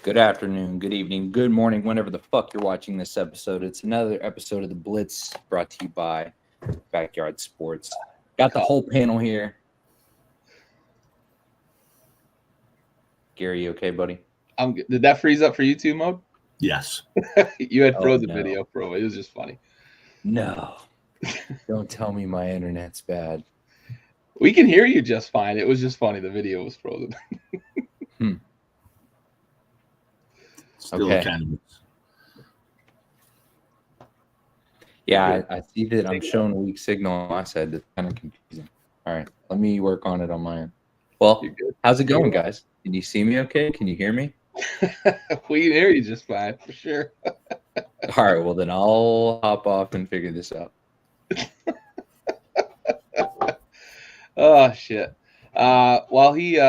Good afternoon, good evening, good morning, whenever the fuck you're watching this episode. It's another episode of the Blitz brought to you by Backyard Sports. Got the whole panel here. Gary, you okay, buddy? I'm good. Did that freeze up for YouTube mode? Yes. You had frozen no. video, bro. It was just funny. No. Don't tell me my internet's bad. We can hear you just fine. It was just funny. The video was frozen. Still Okay. kind of. Yeah, I see that I'm showing a weak signal on my side. That's kind of confusing. All right, let me work on it on my end. Well, You're good. how's it going, guys? Can you see me okay? Can you hear me? We can hear you just fine, for sure. All right, well, then I'll hop off and figure this out. Oh, shit. While he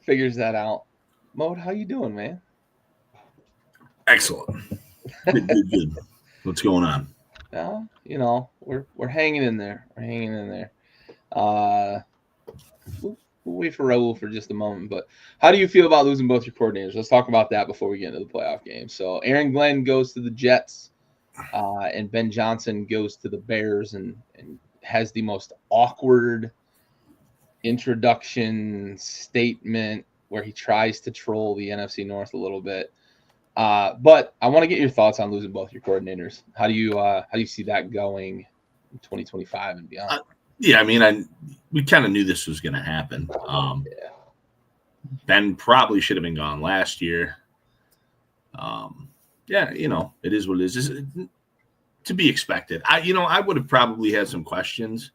figures that out, Mode, how you doing, man? Excellent. Good. What's going on? You know, we're hanging in there. We're hanging in there. We'll wait for Raul for just a moment. But how do you feel about losing both your coordinators? Let's talk about that before we get into the playoff game. So Aaron Glenn goes to the Jets, and Ben Johnson goes to the Bears, and has the most awkward introduction statement where he tries to troll the NFC North a little bit. But I want to get your thoughts on losing both your coordinators. How do you see that going in 2025 and beyond? Yeah, I mean, we kind of knew this was going to happen. Ben probably should have been gone last year. Yeah, you know, it is what it is. It's to be expected. I would have probably had some questions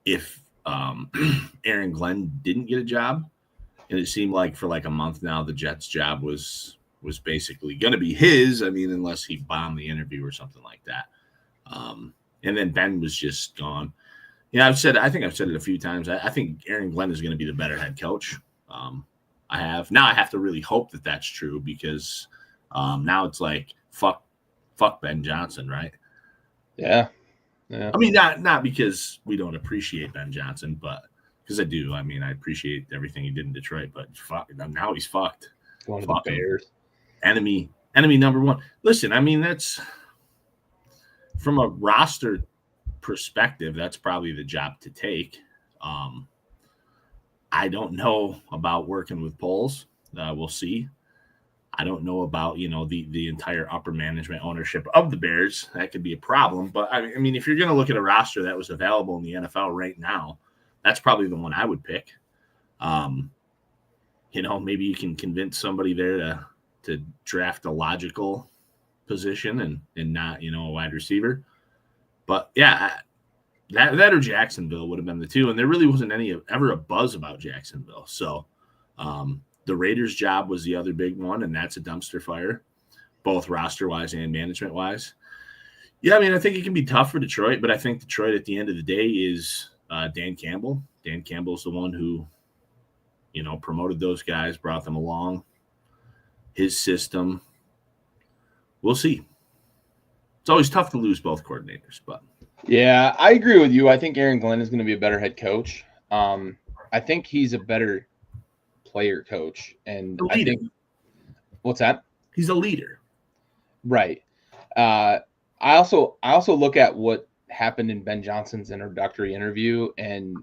if Aaron Glenn didn't get a job, and it seemed like for like a month now the Jets' job was basically going to be his. I mean, unless he bombed the interview or something like that. And then Ben was just gone. Yeah, I think I've said it a few times. I think Aaron Glenn is going to be the better head coach. I have to really hope that that's true, because now it's like, fuck Ben Johnson, right? Yeah. I mean, not because we don't appreciate Ben Johnson, but because I do. I mean, I appreciate everything he did in Detroit, but fuck, now he's fucked. Going to the Bears. Enemy number one. Listen, I mean, that's from a roster perspective, that's probably the job to take. I don't know about working with polls. We'll see. I don't know about, the entire upper management ownership of the Bears. That could be a problem. But I mean, if you're going to look at a roster that was available in the NFL right now, that's probably the one I would pick. Maybe you can convince somebody there to draft a logical position and not, a wide receiver. But yeah, that or Jacksonville would have been the two. And there really wasn't ever a buzz about Jacksonville. So the Raiders' job was the other big one, and that's a dumpster fire, both roster-wise and management-wise. Yeah, I mean, I think it can be tough for Detroit, but I think Detroit at the end of the day is Dan Campbell. Dan Campbell's the one who, promoted those guys, brought them along. His system. We'll see. It's always tough to lose both coordinators, but. Yeah, I agree with you. I think Aaron Glenn is going to be a better head coach. I think he's a better player coach, and I think what's that? He's a leader, right? I also look at what happened in Ben Johnson's introductory interview, and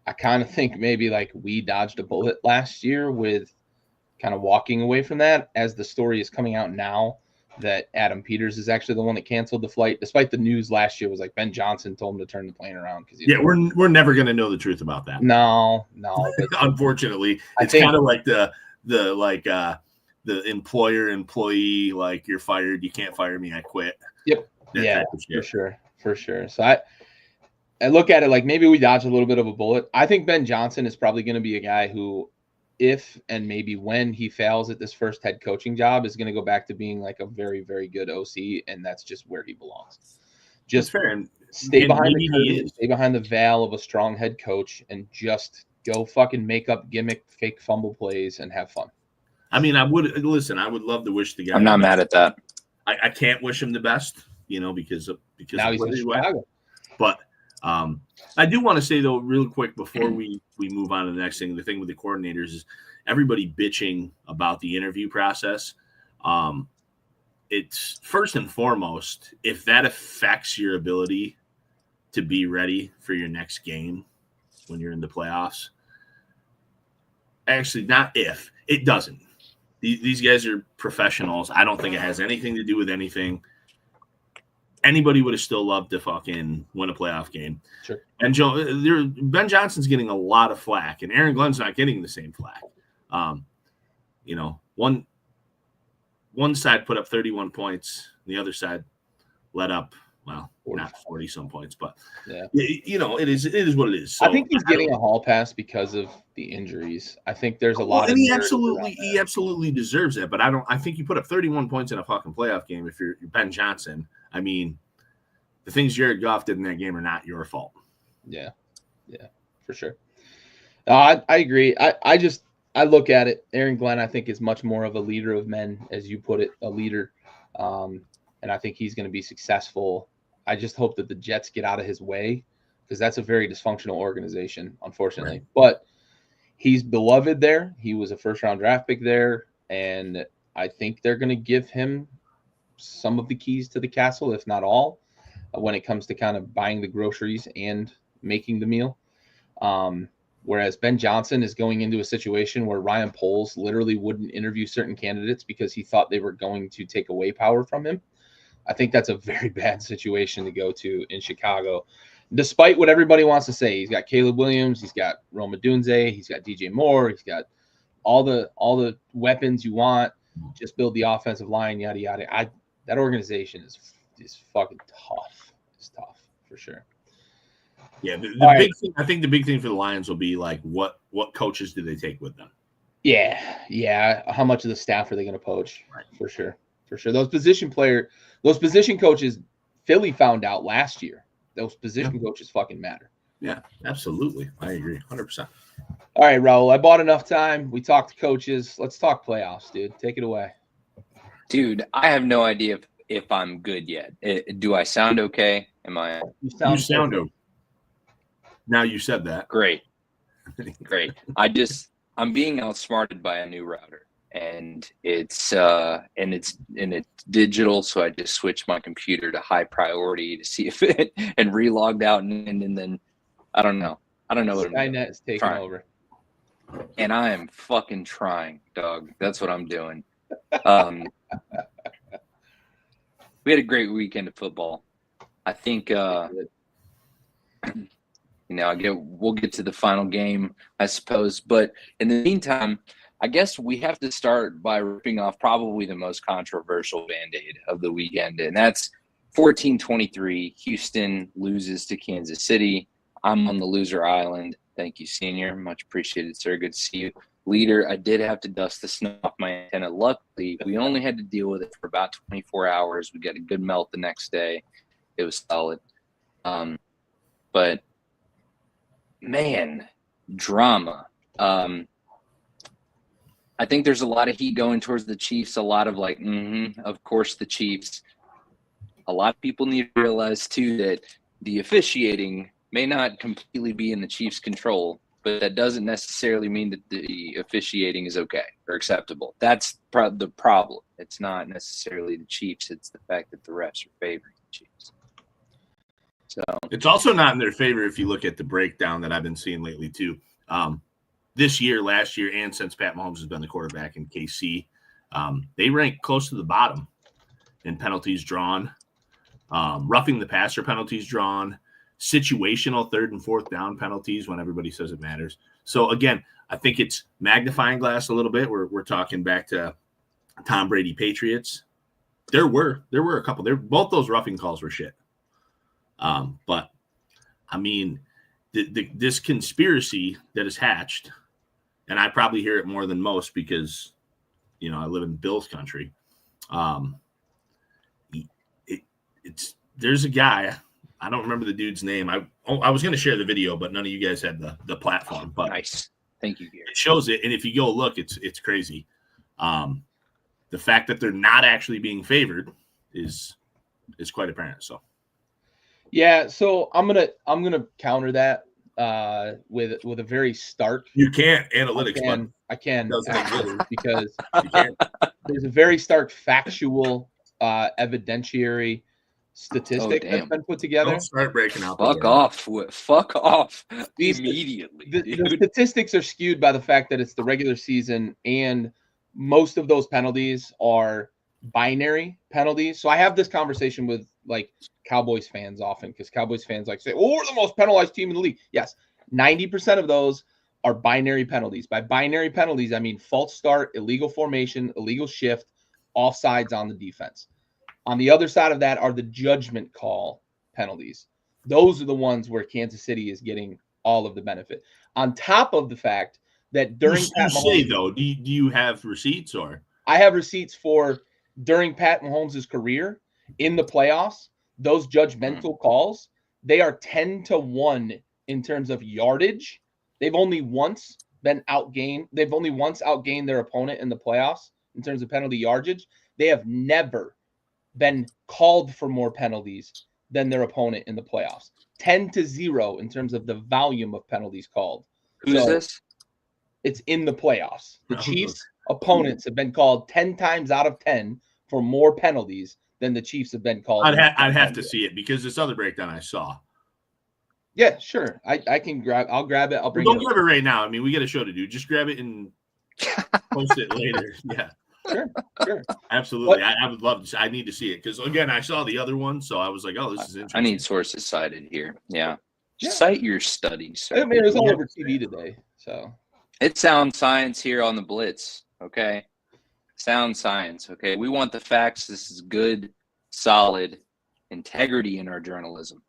I kind of think maybe like we dodged a bullet last year with kind of walking away from that, as the story is coming out now that Adam Peters is actually the one that canceled the flight, despite the news last year was like Ben Johnson told him to turn the plane around. We're never going to know the truth about that. No. But unfortunately, it's kind of like the employer-employee, like, you're fired, you can't fire me, I quit. Yep. Yeah, for sure. So I look at it like maybe we dodged a little bit of a bullet. I think Ben Johnson is probably going to be a guy who, if and maybe when he fails at this first head coaching job, is going to go back to being like a very, very good OC, and that's just where he belongs. Just fair. Stay behind the curtain, stay behind the veil of a strong head coach, and just go fucking make up gimmick, fake fumble plays, and have fun. I mean, I would love to wish the guy. I'm not mad at that. I can't wish him the best, because now he's in Chicago. But I do want to say, though, real quick before we move on to the next thing, the thing with the coordinators is everybody bitching about the interview process. It's first and foremost, if that affects your ability to be ready for your next game when you're in the playoffs. Actually, not if. It doesn't. These guys are professionals. I don't think it has anything to do with anything. Anybody would have still loved to fucking win a playoff game. Sure. And Ben Johnson's getting a lot of flack, and Aaron Glenn's not getting the same flack. One side put up 31 points, the other side let up, well, 40. Not 40 some points, but yeah, it is what it is. So, I think he's getting a hall pass because of the injuries. I think there's a lot and he absolutely deserves it. But I think you put up 31 points in a fucking playoff game if you're Ben Johnson. I mean, the things Jared Goff did in that game are not your fault. Yeah, for sure. I agree. I look at it. Aaron Glenn, I think, is much more of a leader of men, as you put it, a leader. And I think he's going to be successful. I just hope that the Jets get out of his way, because that's a very dysfunctional organization, unfortunately. Right. But he's beloved there. He was a first-round draft pick there, and I think they're going to give him some of the keys to the castle, if not all, when it comes to kind of buying the groceries and making the meal. Whereas Ben Johnson is going into a situation where Ryan Poles literally wouldn't interview certain candidates because he thought they were going to take away power from him. I think that's a very bad situation to go to in Chicago, despite what everybody wants to say. He's got Caleb Williams, he's got Rome Odunze, he's got DJ Moore, he's got all the weapons you want. Just build the offensive line, yada yada. That organization is fucking tough. It's tough for sure. Yeah, the big thing. I think the big thing for the Lions will be like what coaches do they take with them? Yeah. How much of the staff are they going to poach? Right. For sure. Those position coaches, Philly found out last year. Those position coaches fucking matter. Yeah, absolutely. I agree, 100%. All right, Raul. I bought enough time. We talked coaches. Let's talk playoffs, dude. Take it away. Dude, I have no idea if I'm good yet. Do I sound okay? Am I? You sound okay. Now you said that. Great. I'm being outsmarted by a new router, and it's digital. So I just switched my computer to high priority to see if it and relogged out, and then I don't know what Skynet is taking over. And I am fucking trying, dog. That's what I'm doing. We had a great weekend of football. I think, we'll get to the final game, I suppose. But in the meantime, I guess we have to start by ripping off probably the most controversial Band-Aid of the weekend, and that's 14-23. Houston loses to Kansas City. I'm on the loser island. Thank you, Senior. Much appreciated, sir. Good to see you. Leader, I did have to dust the snow off my antenna. Luckily, we only had to deal with it for about 24 hours. We got a good melt the next day. It was solid. But, man, drama. I think there's a lot of heat going towards the Chiefs, a lot of of course the Chiefs. A lot of people need to realize, too, that the officiating may not completely be in the Chiefs' control, but that doesn't necessarily mean that the officiating is okay or acceptable. That's the problem. It's not necessarily the Chiefs. It's the fact that the refs are favoring the Chiefs. So it's also not in their favor if you look at the breakdown that I've been seeing lately, too. This year, last year, and since Pat Mahomes has been the quarterback in KC, they rank close to the bottom in penalties drawn, roughing the passer penalties drawn, situational third and fourth down penalties when everybody says it matters. So again, I think it's magnifying glass a little bit. We're talking back to Tom Brady Patriots. There were a couple. Both those roughing calls were shit. But I mean, this conspiracy that is hatched, and I probably hear it more than most because I live in Bills country. There's a guy. I don't remember the dude's name. I was going to share the video, but none of you guys had the platform. But nice, thank you, Gary. It shows it, and if you go look, it's crazy. The fact that they're not actually being favored is quite apparent. So, Yeah, so I'm gonna counter that with a very stark. You can't analytics, but I can doesn't actually exist. because You can't. there's a very stark factual evidentiary Oh, statistic that's damn. been put together. Don't start breaking out. Fuck off. Fuck off These immediately, the dude. statistics are skewed by the fact that it's the regular season and most of those penalties are binary penalties. So I have this conversation with like Cowboys fans often because Cowboys fans like say, "Oh, we're the most penalized team in the league." Yes, 90% of those are binary penalties. By binary penalties, I mean false start, illegal formation, illegal shift, offsides on the defense. On the other side of that are the judgment call penalties. Those are the ones where Kansas City is getting all of the benefit. On top of the fact that during You Pat say Mahomes, though, do you have receipts or? I have receipts for during Pat Mahomes' career in the playoffs, those judgmental calls, they are 10-1 in terms of yardage. They've only once been outgained. They've only once outgained their opponent in the playoffs in terms of penalty yardage. They have never been called for more penalties than their opponent in the playoffs. 10-0 in terms of the volume of penalties called. Who's So this? it's in the playoffs. The Chiefs' opponents have been called 10 times out of 10 for more penalties than the Chiefs have been called. I'd have to see it because this other breakdown I saw. Yeah, sure. I can grab. I'll grab it. I'll bring Don't it. grab it right now. I mean, we got a show to do. Just grab it and post it later. Yeah. Sure. Absolutely. I would love to. I need to see it because again, I saw the other one, so I was like, "Oh, this is interesting." I need sources cited here. Yeah. Yeah. Cite your studies, sir. I mean, it was all over TV today, so It's sound science here on the Blitz. Okay. Sound science. Okay. We want the facts. This is good, solid integrity in our journalism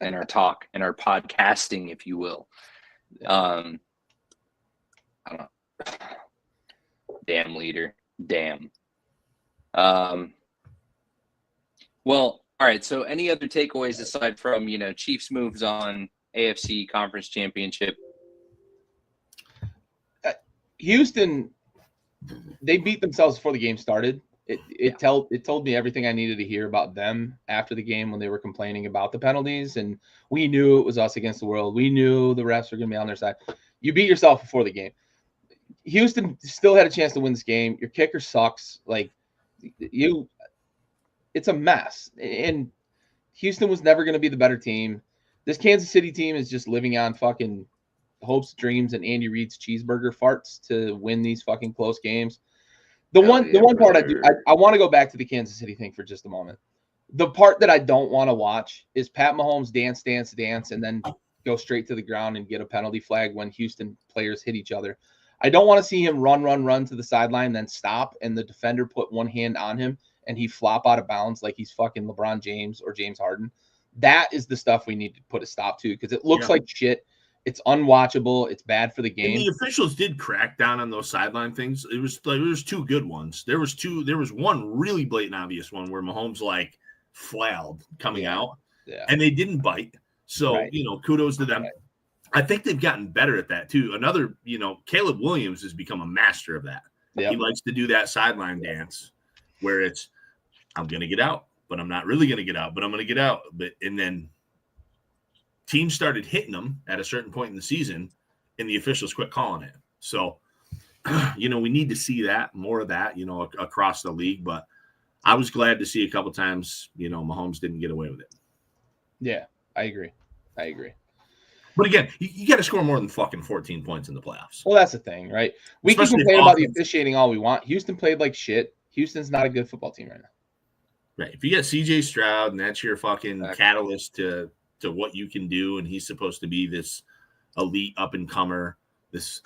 and our talk and our podcasting, if you will. I don't know. Damn leader. Damn. Well, all right. So any other takeaways aside from, Chiefs moves on, AFC Conference Championship? Houston, they beat themselves before the game started. It told me everything I needed to hear about them after the game when they were complaining about the penalties, and we knew it was us against the world. We knew the refs were going to be on their side. You beat yourself before the game. Houston still had a chance to win this game. Your kicker sucks. It's a mess. And Houston was never going to be the better team. This Kansas City team is just living on fucking hopes, dreams, and Andy Reid's cheeseburger farts to win these fucking close games. The one part I want to go back to the Kansas City thing for just a moment. The part that I don't want to watch is Pat Mahomes dance, and then go straight to the ground and get a penalty flag when Houston players hit each other. I don't want to see him run to the sideline, then stop, and the defender put one hand on him and he flop out of bounds like he's fucking LeBron James or James Harden. That is the stuff we need to put a stop to because it looks like shit. It's unwatchable. It's bad for the game. And the officials did crack down on those sideline things. It was like there was two good ones. There was one really blatant obvious one where Mahomes like flailed coming out, and they didn't bite. So kudos to them. Right. I think they've gotten better at that too. Another, Caleb Williams has become a master of that. Yep. He likes to do that sideline dance where it's I'm gonna get out, but I'm not really gonna get out, but I'm gonna get out. And then teams started hitting them at a certain point in the season, and the officials quit calling it. So, we need to see that more of that, across the league. But I was glad to see a couple times, Mahomes didn't get away with it. Yeah, I agree. But again, you got to score more than fucking 14 points in the playoffs. Well, that's the thing, right? We can complain about the officiating all we want. Houston played like shit. Houston's not a good football team right now. Right. If you got CJ Stroud and that's your fucking catalyst to what you can do, and he's supposed to be this elite up-and-comer, this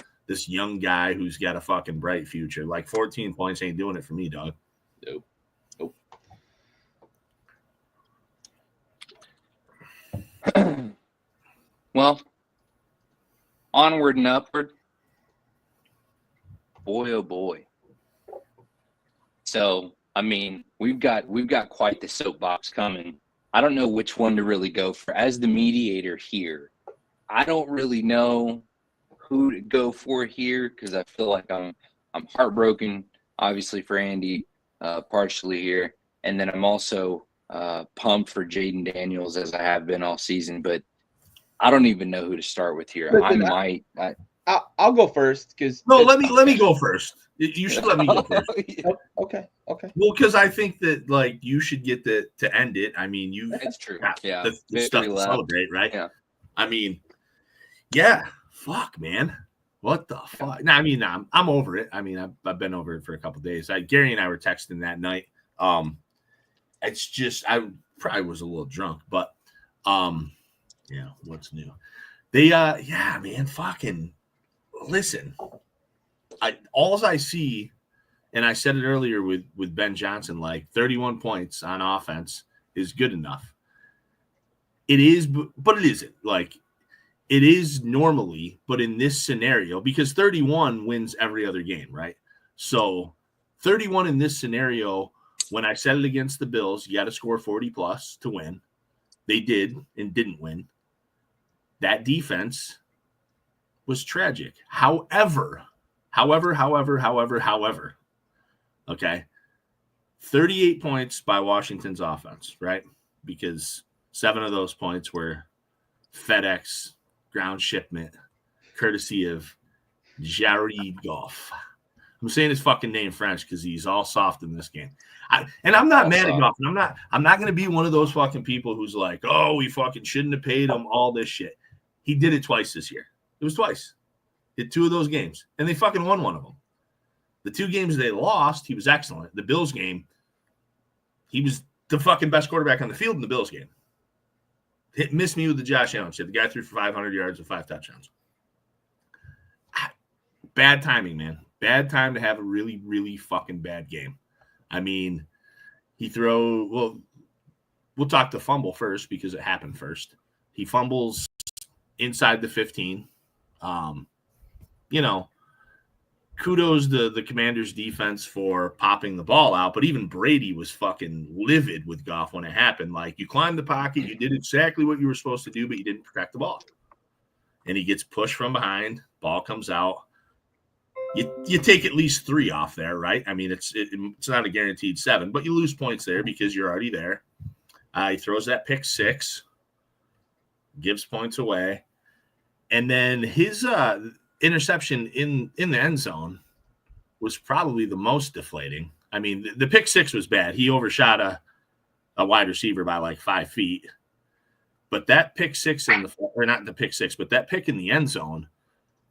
young guy who's got a fucking bright future. Like 14 points ain't doing it for me, dog. Nope. Well, onward and upward. Boy, oh boy. So, I mean, we've got quite the soapbox coming. I don't know which one to really go for. As the mediator here, I don't really know who to go for here because I feel like I'm heartbroken, obviously, for Andy, partially here. And then I'm also pumped for Jaden Daniels as I have been all season, but I don't even know who to start with here. Listen, I'll go first because let me go first. You should let me go first. Okay. Well, because I think that like you should get to end it. I mean, It's true. The stuff to celebrate, right? Yeah. I mean, yeah. Fuck, man. What the fuck? No, I mean, I'm over it. I mean, I've been over it for a couple of days. Gary and I were texting that night. It's just I probably was a little drunk, but yeah. What's new? They yeah, man. Fucking listen. All I see, and I said it earlier with Ben Johnson, like 31 points on offense is good enough. It is, but it isn't. Like, it is normally, but in this scenario, because 31 wins every other game, right? So 31 in this scenario, when I said it against the Bills, you got to score 40 plus to win. They did and didn't win. That defense was tragic. However, okay, 38 points by Washington's offense, right? Because 7 of those points were FedEx ground shipment, courtesy of Jared Goff. I'm saying his fucking name French because he's all soft in this game. And I'm not mad at Goff. And I'm not going to be one of those fucking people who's like, oh, we fucking shouldn't have paid him all this shit. He did it twice this year. It was twice. Hit 2 of those games, and they fucking won one of them. The 2 games they lost, he was excellent. The Bills game, he was the fucking best quarterback on the field in the Bills game. Missed me with the Josh Allen shit. The guy threw for 500 yards and 5 touchdowns. Bad timing, man. Bad time to have a really, really fucking bad game. I mean, we'll talk the fumble first because it happened first. He fumbles inside the 15. You know, kudos to the Commanders' defense for popping the ball out, but even Brady was fucking livid with Goff when it happened. Like, you climbed the pocket, you did exactly what you were supposed to do, but you didn't protect the ball. And he gets pushed from behind, ball comes out. You take at least 3 off there, right? I mean, it's not a guaranteed 7, but you lose points there because you're already there. He throws that pick 6, gives points away, and then his interception in the end zone was probably the most deflating. I mean, the pick 6 was bad. He overshot a wide receiver by like 5 feet. But that pick 6 not the pick 6, but that pick in the end zone,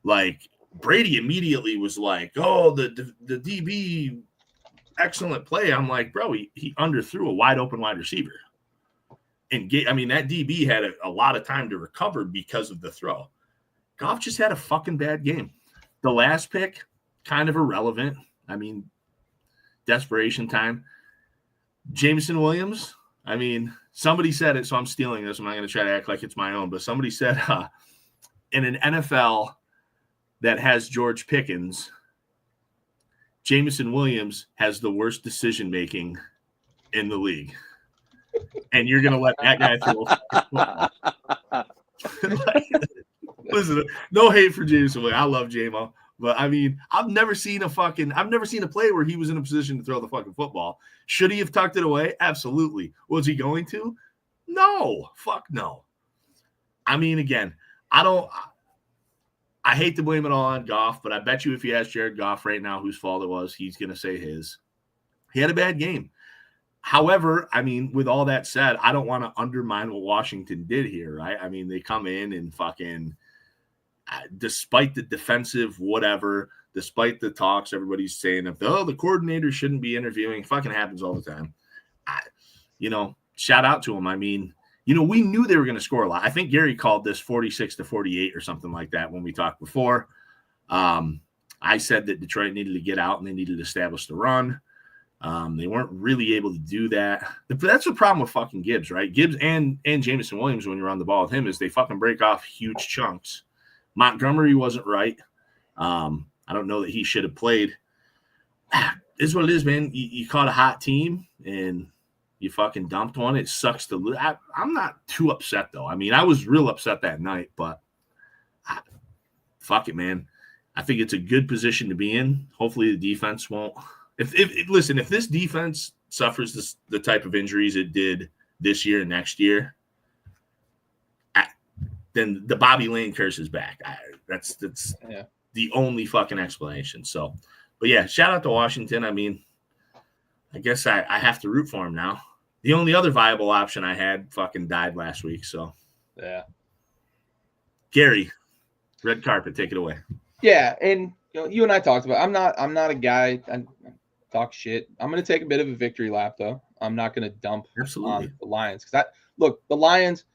like, Brady immediately was like, oh, the DB, excellent play. I'm like, bro, he underthrew a wide open wide receiver. And that DB had a lot of time to recover because of the throw. Goff just had a fucking bad game. The last pick, kind of irrelevant. I mean, desperation time. Jameson Williams, I mean, somebody said it, so I'm stealing this. I'm not going to try to act like it's my own, but somebody said in an NFL that has George Pickens, Jameson Williams has the worst decision-making in the league. And you're going to let that guy throw. Listen, no hate for Jameson Williams. I love J-Mo. But, I mean, I've never seen a play where he was in a position to throw the fucking football. Should he have tucked it away? Absolutely. Was he going to? No. Fuck no. I mean, again, I hate to blame it all on Goff, but I bet you if you ask Jared Goff right now whose fault it was, he's going to say his. He had a bad game. However, I mean, with all that said, I don't want to undermine what Washington did here, right? I mean, they come in and fucking, despite the defensive whatever, despite the talks everybody's saying of, the coordinator shouldn't be interviewing, fucking happens all the time. Shout out to him. I mean, we knew they were going to score a lot. I think Gary called this 46-48 or something like that when we talked before. I said that Detroit needed to get out and they needed to establish the run. They weren't really able to do that. But that's the problem with fucking Gibbs, right? Gibbs and Jameson Williams, when you're on the ball with him, is they fucking break off huge chunks. Montgomery wasn't right. I don't know that he should have played. Is what it is, man. You caught a hot team and you fucking dumped one. It sucks to lose. I'm not too upset, though. I mean, I was real upset that night, but fuck it, man. I think it's a good position to be in. Hopefully the defense won't. If this defense suffers the type of injuries it did this year and next year, then the Bobby Lane curse is back. That's the only fucking explanation. So, but yeah, shout out to Washington. I mean, I guess I have to root for him now. The only other viable option I had fucking died last week. So, yeah. Gary, red carpet, take it away. Yeah, and you and I talked about. I'm not a guy. I talk shit. I'm going to take a bit of a victory lap though. I'm not going to dump on the Lions because the Lions,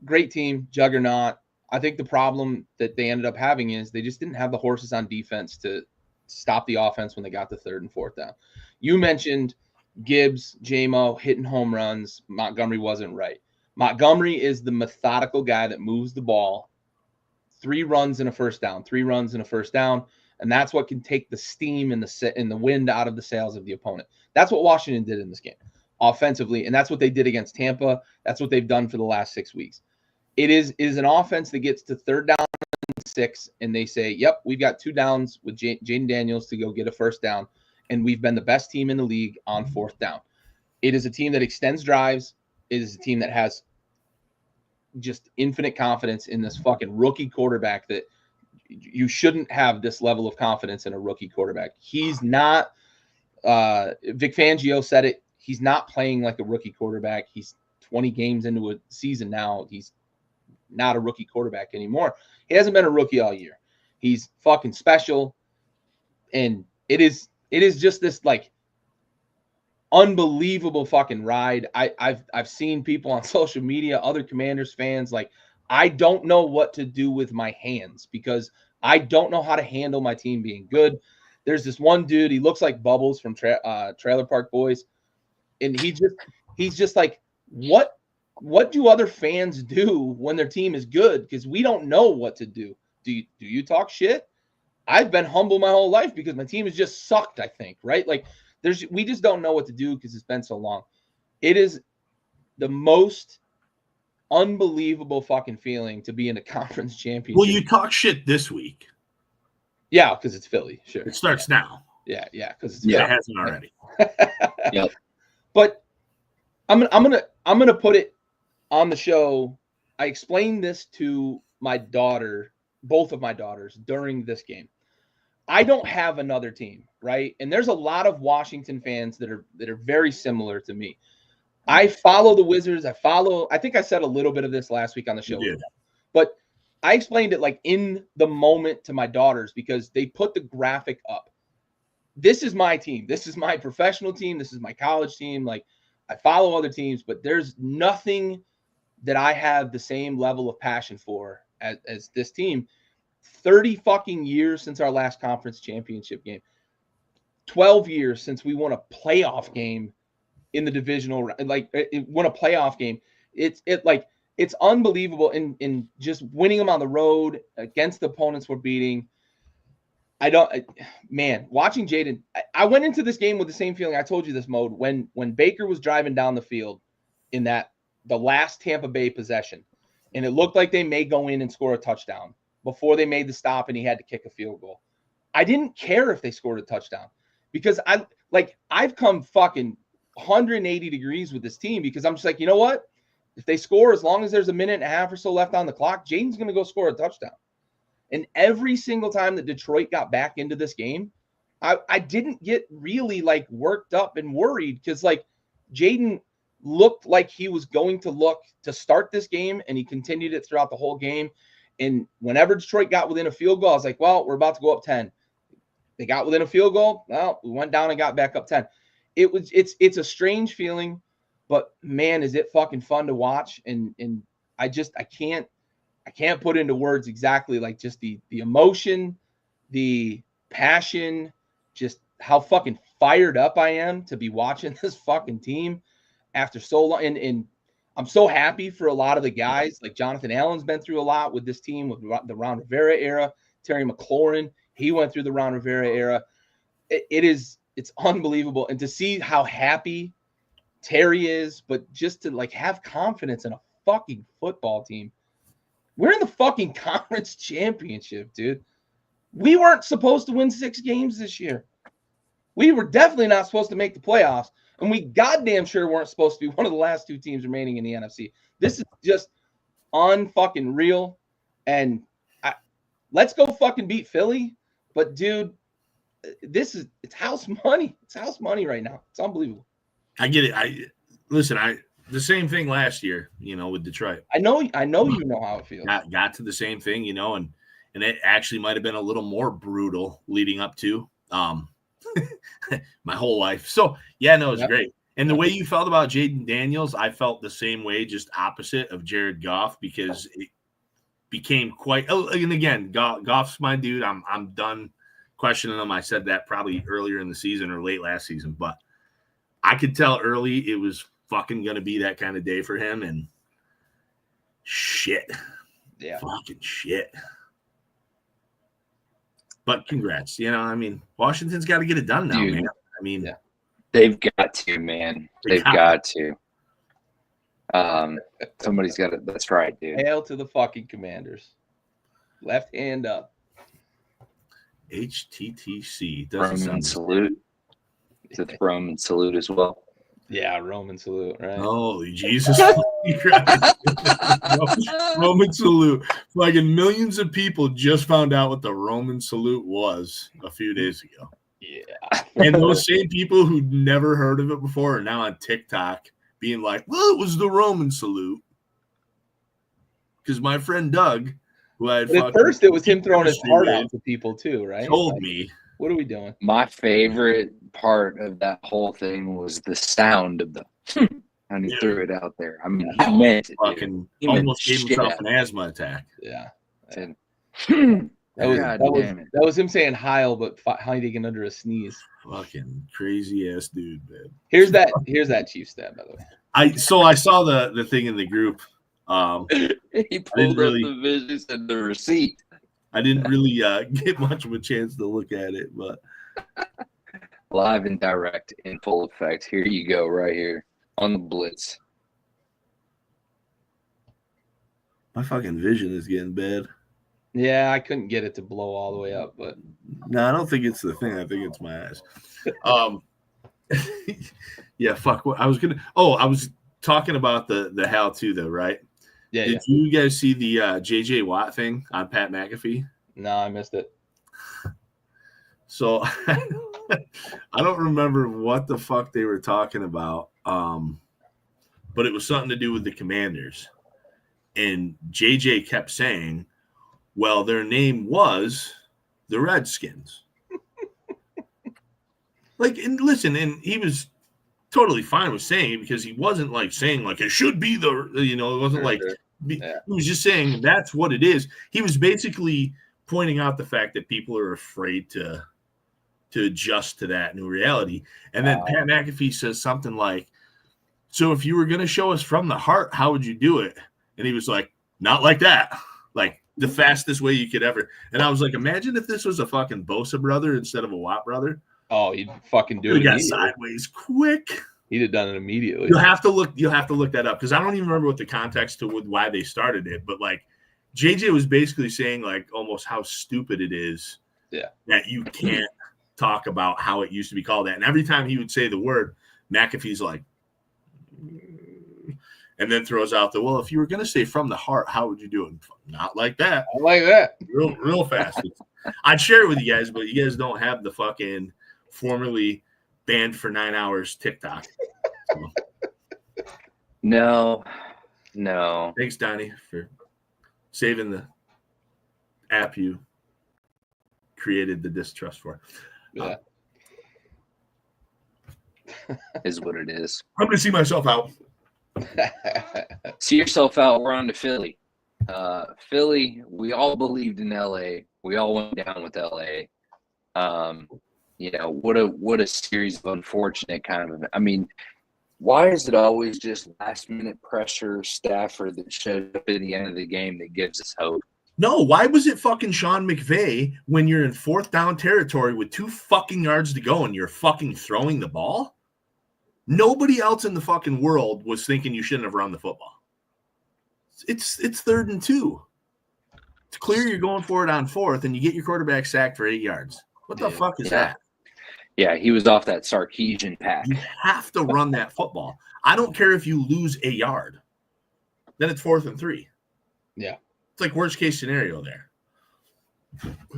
great team, juggernaut. I think the problem that they ended up having is they just didn't have the horses on defense to stop the offense when they got to 3rd and 4th down. You mentioned Gibbs, J-Mo hitting home runs. Montgomery wasn't right. Montgomery is the methodical guy that moves the ball. 3 runs and a first down, 3 runs and a first down. And that's what can take the steam and the wind out of the sails of the opponent. That's what Washington did in this game offensively. And that's what they did against Tampa. That's what they've done for the last 6 weeks. It is an offense that gets to 3rd down and 6, and they say, yep, we've got 2 downs with Jaden Daniels to go get a first down, and we've been the best team in the league on 4th down. It is a team that extends drives. It is a team that has just infinite confidence in this fucking rookie quarterback that you shouldn't have this level of confidence in a rookie quarterback. He's not Vic Fangio said it. He's not playing like a rookie quarterback. He's 20 games into a season now. He's not a rookie quarterback anymore. He hasn't been a rookie all year. He's fucking special. And it is just this like unbelievable fucking ride. I've seen people on social media, other Commanders fans, like, I don't know what to do with my hands because I don't know how to handle my team being good. There's this one dude, he looks like Bubbles from Trailer Park Boys. And he's just like, what do other fans do when their team is good? Because we don't know what to do. Do you talk shit? I've been humble my whole life because my team has just sucked, I think, right? Like we just don't know what to do because it's been so long. It is the most unbelievable fucking feeling to be in a conference championship. Well, you talk shit this week. Yeah, because it's Philly. Sure. It starts now. Yeah, because it's Philly. It hasn't already. Yep. But I'm gonna put it on the show. I explained this to my daughter, both of my daughters, during this game. I don't have another team, right? And there's a lot of Washington fans that are very similar to me. I follow the Wizards. I think I said a little bit of this last week on the show. But I explained it like in the moment to my daughters because they put the graphic up. This is my team. This is my professional team. This is my college team. Like, I follow other teams, but there's nothing that I have the same level of passion for as this team. 30 fucking years since our last conference championship game. 12 years since we won a playoff game in the divisional round. Like, it won a playoff game. It's unbelievable. In just winning them on the road against the opponents we're beating. Watching Jaden, I went into this game with the same feeling. I told you this, Mode, when Baker was driving down the field in the last Tampa Bay possession, and it looked like they may go in and score a touchdown before they made the stop and he had to kick a field goal. I didn't care if they scored a touchdown because I've come fucking 180 degrees with this team because I'm just like, you know what? If they score, as long as there's a minute and a half or so left on the clock, Jaden's going to go score a touchdown. And every single time that Detroit got back into this game, I didn't get really like worked up and worried because like Jaden looked like he was going to look to start this game, and he continued it throughout the whole game. And whenever Detroit got within a field goal, I was like, well, we're about to go up 10. They got within a field goal. Well, we went down and got back up 10. It's a strange feeling, but man, is it fucking fun to watch. And I can't put into words exactly like just the emotion, the passion, just how fucking fired up I am to be watching this fucking team after so long. And I'm so happy for a lot of the guys. Like Jonathan Allen's been through a lot with this team, with the Ron Rivera era. Terry McLaurin, he went through the Ron Rivera era. It's unbelievable. And to see how happy Terry is, but just to like have confidence in a fucking football team. We're in the fucking conference championship, dude. We weren't supposed to win 6 games this year. We were definitely not supposed to make the playoffs. and we goddamn sure weren't supposed to be one of the last 2 teams remaining in the NFC. This is just unfucking real. And let's go fucking beat Philly. But dude, it's house money. It's house money right now. It's unbelievable. I get it. The same thing last year, with Detroit. I know you know how it feels. Got to the same thing, and it actually might have been a little more brutal leading up to my whole life. So it was great. And the way you felt about Jaden Daniels, I felt the same way, just opposite of Jared Goff, because it became quite. And again, Goff's my dude. I'm done questioning him. I said that probably earlier in the season or late last season, but I could tell early it was fucking going to be that kind of day for him, and shit. Yeah. Fucking shit. But congrats. Washington's got to get it done now, Dude, man. They've got to, man. They've got to. Somebody's got it. That's right, dude. Hail to the fucking Commanders. Left hand up. HTTC. Roman salute. Is it the Roman salute as well? Yeah, Roman salute, right? Holy Jesus Christ. Roman salute. Fucking millions of people just found out what the Roman salute was a few days ago. Yeah. And those same people who'd never heard of it before are now on TikTok being like, well, it was the Roman salute. Because my friend Doug, who I had at first it was him throwing his heart out to people too, right? Told me. What are we doing? My favorite part of that whole thing was the sound of the and he threw it out there. I mean, he meant it. Fucking almost gave himself an asthma attack. Yeah. That was him saying Heil, but hiding under a sneeze. Fucking crazy ass dude, man. Here's that Chiefs stat, by the way. I saw the thing in the group. He pulled up the vision and the receipt. I didn't really get much of a chance to look at it, but live and direct in full effect. Here you go, right here on the Blitz. My fucking vision is getting bad. Yeah, I couldn't get it to blow all the way up, but no, I don't think it's the thing. I think it's my eyes. Yeah, fuck. What I was talking about the how to though, right? Yeah. Did you guys see the JJ Watt thing on Pat McAfee? No, I missed it. So I don't remember what the fuck they were talking about, but it was something to do with the Commanders. And JJ kept saying, well, their name was the Redskins. And listen, and he was totally fine with saying it because he wasn't saying it should be it wasn't he was just saying that's what it is. He was basically pointing out the fact that people are afraid to adjust to that new reality. And then Pat McAfee says something like, so if you were going to show us from the heart, how would you do it? And he was like, not like that. The fastest way you could ever. And I was like, imagine if this was a fucking Bosa brother instead of a Watt brother. Oh, he'd fucking do it. He got sideways quick. He'd have done it immediately. You'll have to look that up because I don't even remember what the context to why they started it. But JJ was basically saying almost how stupid it is that you can't talk about how it used to be called that. And every time he would say the word, McAfee's like, and then throws out well, if you were going to say from the heart, how would you do it? Not like that. I like that. Real fast. I'd share it with you guys, but you guys don't have the fucking formerly banned for 9 hours TikTok. So. No. Thanks, Donnie, for saving the app you created the distrust for. Yeah. Is what it is. I'm going to see myself out. See yourself out. We're on to Philly. Philly, we all believed in LA. We all went down with LA. What a series of unfortunate kind of. I mean, why is it always just last minute pressure Stafford that shows up at the end of the game that gives us hope? No, why was it fucking Sean McVay when you're in 4th down territory with 2 fucking yards to go and you're fucking throwing the ball? Nobody else in the fucking world was thinking you shouldn't have run the football. It's 3rd and 2. It's clear you're going for it on 4th, and you get your quarterback sacked for 8 yards. What the fuck is that? Yeah, he was off that Sarkeesian pack. You have to run that football. I don't care if you lose a yard. Then it's 4th and 3. Yeah. It's like worst case scenario there.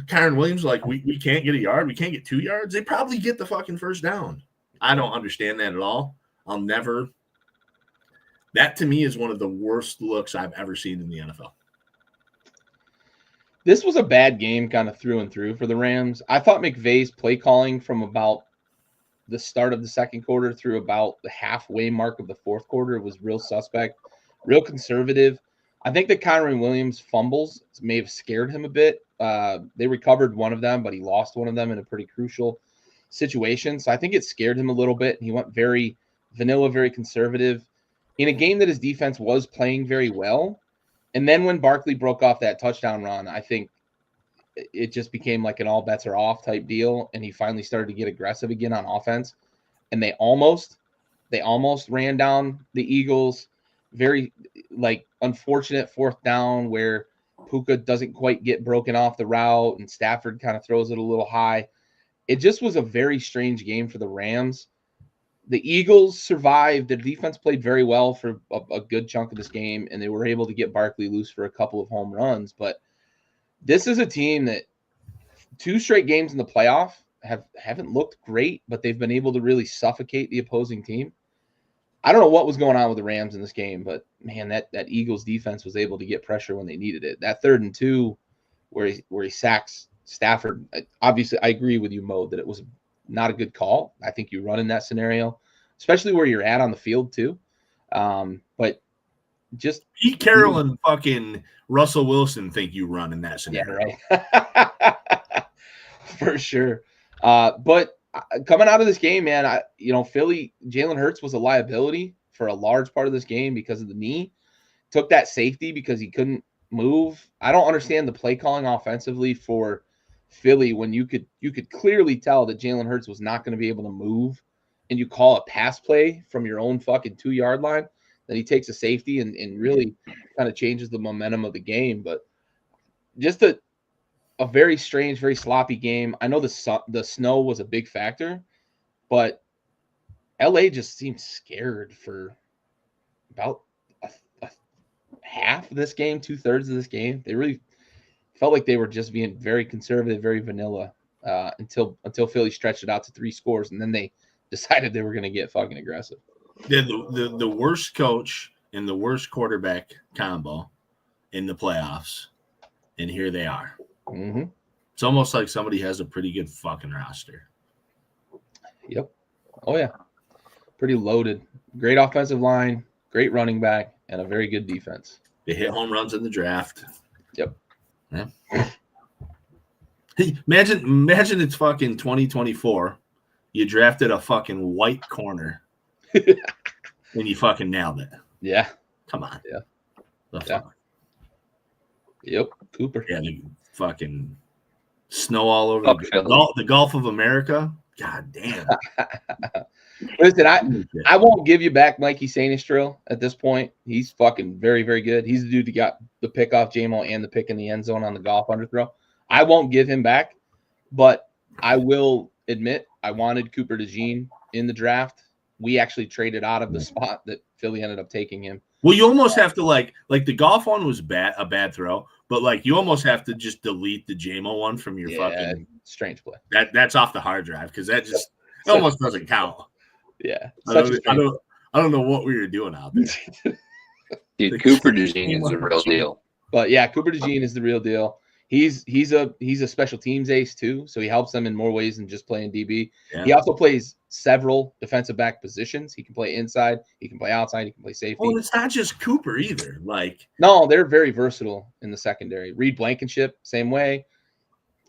Kyron Williams, like, we can't get a yard. We can't get 2 yards. They probably get the fucking first down. I don't understand that at all. I'll never. That to me is one of the worst looks I've ever seen in the NFL. This was a bad game kind of through and through for the Rams. I thought McVay's play calling from about the start of the second quarter through about the halfway mark of the fourth quarter was real suspect, real conservative. I think that Kyron Williams' fumbles may have scared him a bit. They recovered one of them, but he lost one of them in a pretty crucial situation. So I think it scared him a little bit. He went very vanilla, very conservative in a game that his defense was playing very well. And then when Barkley broke off that touchdown run, I think it just became like an all bets are off type deal. And he finally started to get aggressive again on offense. And they almost ran down the Eagles. Very like unfortunate 4th down where Puka doesn't quite get broken off the route and Stafford kind of throws it a little high. It just was a very strange game for the Rams. The Eagles survived. The defense played very well for a good chunk of this game, and they were able to get Barkley loose for a couple of home runs. But this is a team that 2 straight games in the playoff haven't looked great, but they've been able to really suffocate the opposing team. I don't know what was going on with the Rams in this game, but man, that Eagles defense was able to get pressure when they needed it. That 3rd and 2 where he sacks Stafford. Obviously, I agree with you, Mo, that it was not a good call. I think you run in that scenario, especially where you're at on the field too. But just Pete Carroll and fucking Russell Wilson think you run in that scenario. Yeah, right. For sure. But coming out of this game, man, Philly, Jalen Hurts was a liability for a large part of this game because of the knee. Took that safety because he couldn't move. I don't understand the play calling offensively for Philly when you could clearly tell that Jalen Hurts was not going to be able to move, and you call a pass play from your own fucking 2-yard line. Then he takes a safety and really kind of changes the momentum of the game. But just a very strange, very sloppy game. I know the snow was a big factor, but LA just seemed scared for about a half of this game, 2/3 of this game. They really felt like they were just being very conservative, very vanilla until Philly stretched it out to 3 scores, and then they decided they were going to get fucking aggressive. They're the worst coach and the worst quarterback combo in the playoffs, and here they are. Mm-hmm. It's almost like somebody has a pretty good fucking roster. Yep. Oh, yeah. Pretty loaded. Great offensive line, great running back, and a very good defense. They hit home runs in the draft. Yep. Yeah. Hey, imagine it's fucking 2024. You drafted a fucking white corner and you fucking nailed it. Yeah. Come on. Yeah. The Yeah. fuck? Yep. Cooper. Yeah, the fucking snow all over the Gulf of America. God damn. Listen, I won't give you back Mikey Sanistril at this point. He's fucking very, very good. He's the dude that got the pick off J-Mo and the pick in the end zone on the golf underthrow. I won't give him back, but I will admit I wanted Cooper DeJean in the draft. We actually traded out of the spot that Philly ended up taking him. Well, you almost have to like the golf one was a bad throw, but like you almost have to just delete the J-Mo one from your fucking strange play. That's off the hard drive because that just almost doesn't count. Yeah, I don't know what we were doing out there. Dude, Cooper DeJean is the real deal. But yeah, Cooper DeJean is the real deal. He's a special teams ace too, so he helps them in more ways than just playing DB. Yeah. He also plays several defensive back positions. He can play inside, he can play outside, he can play safety. Well, it's not just Cooper either. No, they're very versatile in the secondary. Reed Blankenship, same way.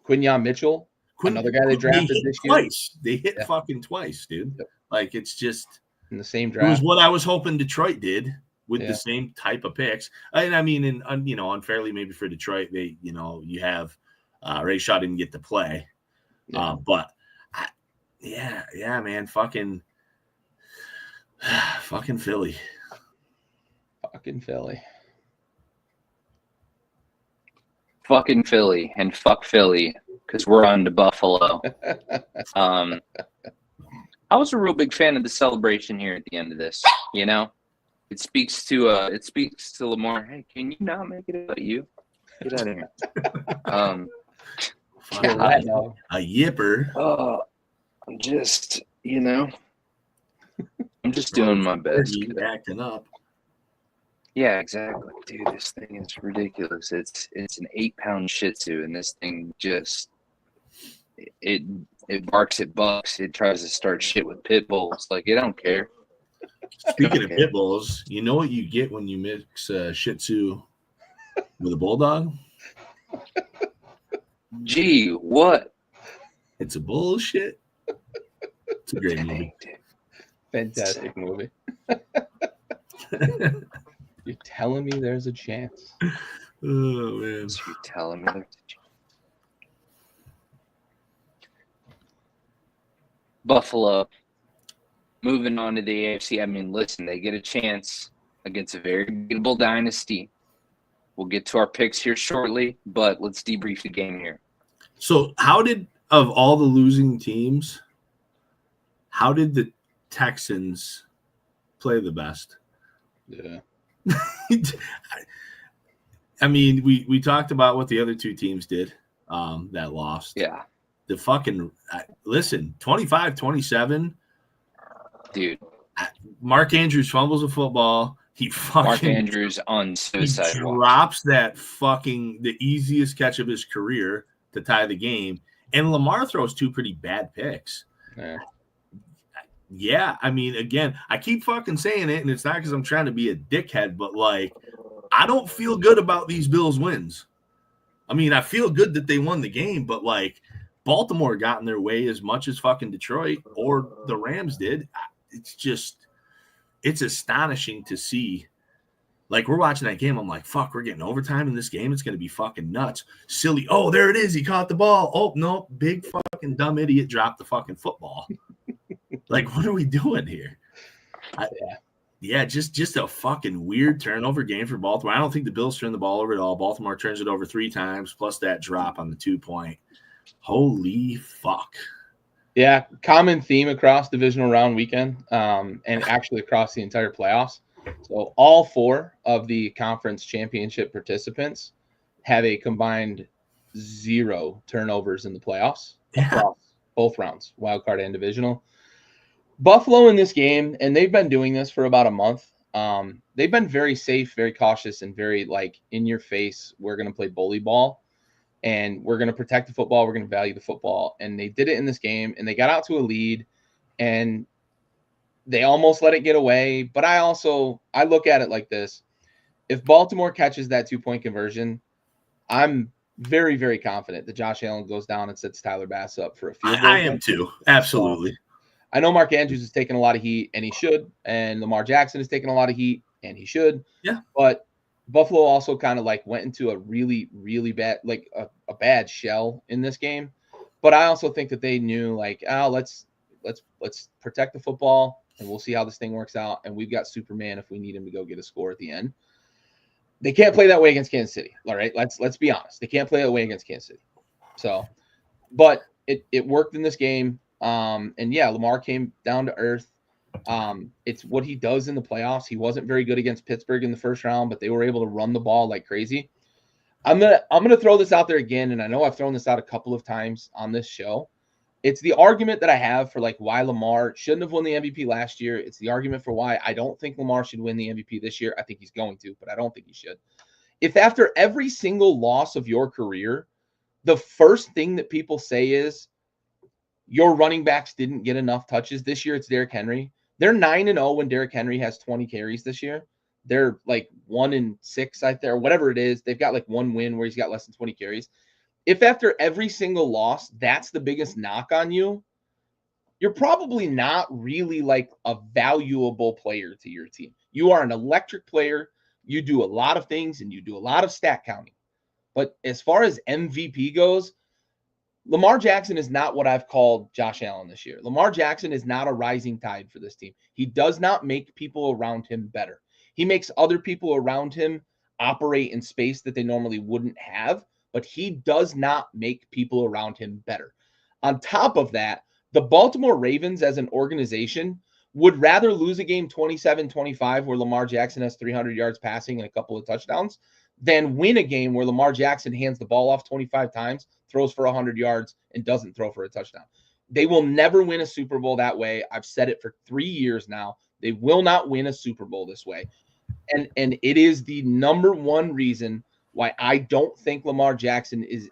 Quinyon Mitchell, another guy they drafted this year. Twice. They hit fucking twice, dude. Yep. Like it's just in the same draft. It was what I was hoping Detroit did with the same type of picks. And I mean, unfairly maybe for Detroit, they, you have Ray Shaw didn't get to play. Yeah. But man, fucking Philly. Fucking Philly. Fucking Philly and fuck Philly because we're on to Buffalo. I was a real big fan of the celebration here at the end of this. You know, it speaks to Lamar. Hey, can you not make it about you? Get out of here. God, a yipper. I'm just, I'm just doing my best. Acting up. Yeah, exactly, dude. This thing is ridiculous. It's an 8-pound Shih Tzu, and this thing just it barks at bucks. It tries to start shit with pit bulls. Like, it don't care. Speaking of pit bulls, you know what you get when you mix Shih Tzu with a bulldog? Gee, what? It's a bullshit. It's a great movie. Fantastic movie. You're telling me there's a chance? Oh, man. You're telling me there's a chance. Buffalo, moving on to the AFC. I mean, listen, they get a chance against a very beatable dynasty. We'll get to our picks here shortly, but let's debrief the game here. So of all the losing teams, how did the Texans play the best? Yeah. I mean, we talked about what the other two teams did that lost. Yeah. The fucking listen, 25-27. Dude. Mark Andrews fumbles a football. Mark Andrews on suicide he watch. Drops the easiest catch of his career to tie the game. And Lamar throws two pretty bad picks. Yeah, I mean, again, I keep fucking saying it, and it's not because I'm trying to be a dickhead, but, like, I don't feel good about these Bills wins. I mean, I feel good that they won the game, but, like, Baltimore got in their way as much as fucking Detroit or the Rams did. It's astonishing to see. Like, we're watching that game. I'm like, fuck, we're getting overtime in this game. It's going to be fucking nuts. Silly. Oh, there it is. He caught the ball. Oh, no. Big fucking dumb idiot dropped the fucking football. Like, what are we doing here? Just a fucking weird turnover game for Baltimore. I don't think the Bills turn the ball over at all. Baltimore turns it over 3 times, plus that drop on the 2-point. Holy fuck. Yeah, common theme across divisional round weekend and actually across the entire playoffs. So all 4 of the conference championship participants have a combined 0 turnovers in the playoffs across both rounds, wild card and divisional. Buffalo in this game, and they've been doing this for about a month. They've been very safe, very cautious, and very, like, in your face. We're going to play bully ball, and we're going to protect the football. We're going to value the football. And they did it in this game, and they got out to a lead, and they almost let it get away. But I look at it like this. If Baltimore catches that 2-point conversion, I'm very, very confident that Josh Allen goes down and sets Tyler Bass up for a field goal. I am too. Absolutely. I know Mark Andrews is taking a lot of heat, and he should. And Lamar Jackson is taking a lot of heat, and he should. Yeah. But Buffalo also kind of, like, went into a really, really bad, like a bad shell in this game. But I also think that they knew, like, let's protect the football, and we'll see how this thing works out. And we've got Superman if we need him to go get a score at the end. They can't play that way against Kansas City. All right, let's be honest. They can't play that way against Kansas City. So, but it worked in this game. And yeah, Lamar came down to earth. It's what he does in the playoffs. He wasn't very good against Pittsburgh in the first round, but they were able to run the ball like crazy. I'm gonna throw this out there again, and I know I've thrown this out a couple of times on this show. It's the argument that I have for, like, why Lamar shouldn't have won the MVP last year. It's the argument for why I don't think Lamar should win the MVP this year. I think he's going to, but I don't think he should. If after every single loss of your career, the first thing that people say is your running backs didn't get enough touches this year, it's Derrick Henry. They're 9-0 when Derrick Henry has 20 carries this year. They're like 1-6 out there, whatever it is. They've got like one win where he's got less than 20 carries. If after every single loss, that's the biggest knock on you, you're probably not really like a valuable player to your team. You are an electric player. You do a lot of things and you do a lot of stat counting. But as far as MVP goes, Lamar Jackson is not what I've called Josh Allen this year. Lamar Jackson is not a rising tide for this team. He does not make people around him better. He makes other people around him operate in space that they normally wouldn't have, but he does not make people around him better. On top of that, the Baltimore Ravens as an organization would rather lose a game 27-25 where Lamar Jackson has 300 yards passing and a couple of touchdowns than win a game where Lamar Jackson hands the ball off 25 times, throws for 100 yards, and doesn't throw for a touchdown. They will never win a Super Bowl that way. I've said it for 3 years now. They will not win a Super Bowl this way. And it is the number one reason why I don't think Lamar Jackson is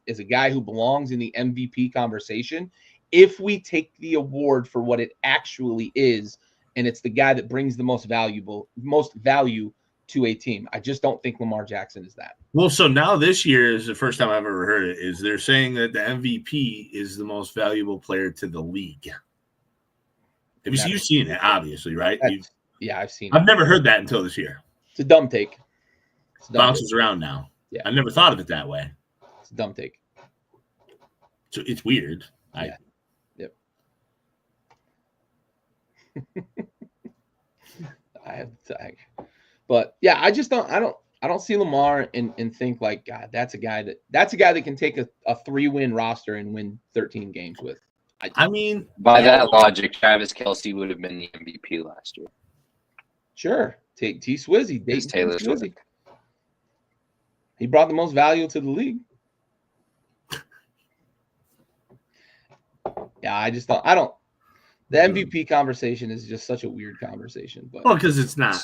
a guy who belongs in the MVP conversation if we take the award for what it actually is, and it's the guy that brings the most value to a team. I just don't think Lamar Jackson is that. Well, so now this year is the first time I've ever heard it, is they're saying that the MVP is the most valuable player to the league. You've seen it, obviously, right? Yeah, I've seen it. I've never heard that until this year. It's a dumb take. Bounces around now. Yeah. I've never thought of it that way. It's a dumb take. So it's weird. Yeah. Yep. But yeah, I don't see Lamar and think like, God, that's a guy that can take a 3-win roster and win 13 games with. I mean, by that logic, Travis Kelce would have been the MVP last year. Sure. Take T Swizzy. Taylor Swizzy. He brought the most value to the league. Yeah, I don't. The MVP conversation is just such a weird conversation, but because it's not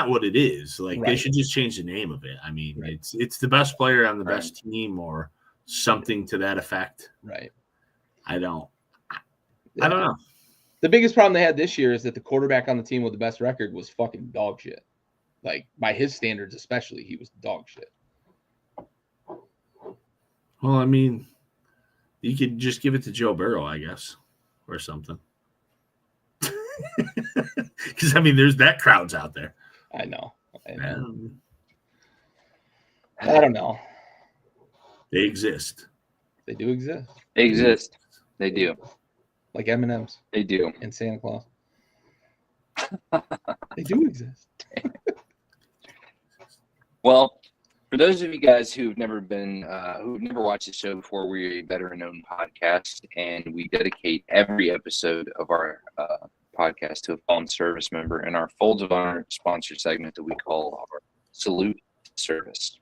what it is. Like right. They should just change the name of it. I mean, right. it's the best player on the right. best team or something to that effect. Right. I don't know. The biggest problem they had this year is that the quarterback on the team with the best record was fucking dog shit. Like by his standards, especially, he was dog shit. Well, I mean, you could just give it to Joe Burrow, I guess, or something. Because I mean, there's that crowd's out there. I know. I don't know. They exist. They do exist. They exist. They do. Like M&Ms. They do. And Santa Claus. They do exist. Well, for those of you guys who've never watched the show before, we're a veteran-owned podcast, and we dedicate every episode of our podcast to a fallen service member in our Folds of Honor sponsor segment that we call our Salute Service.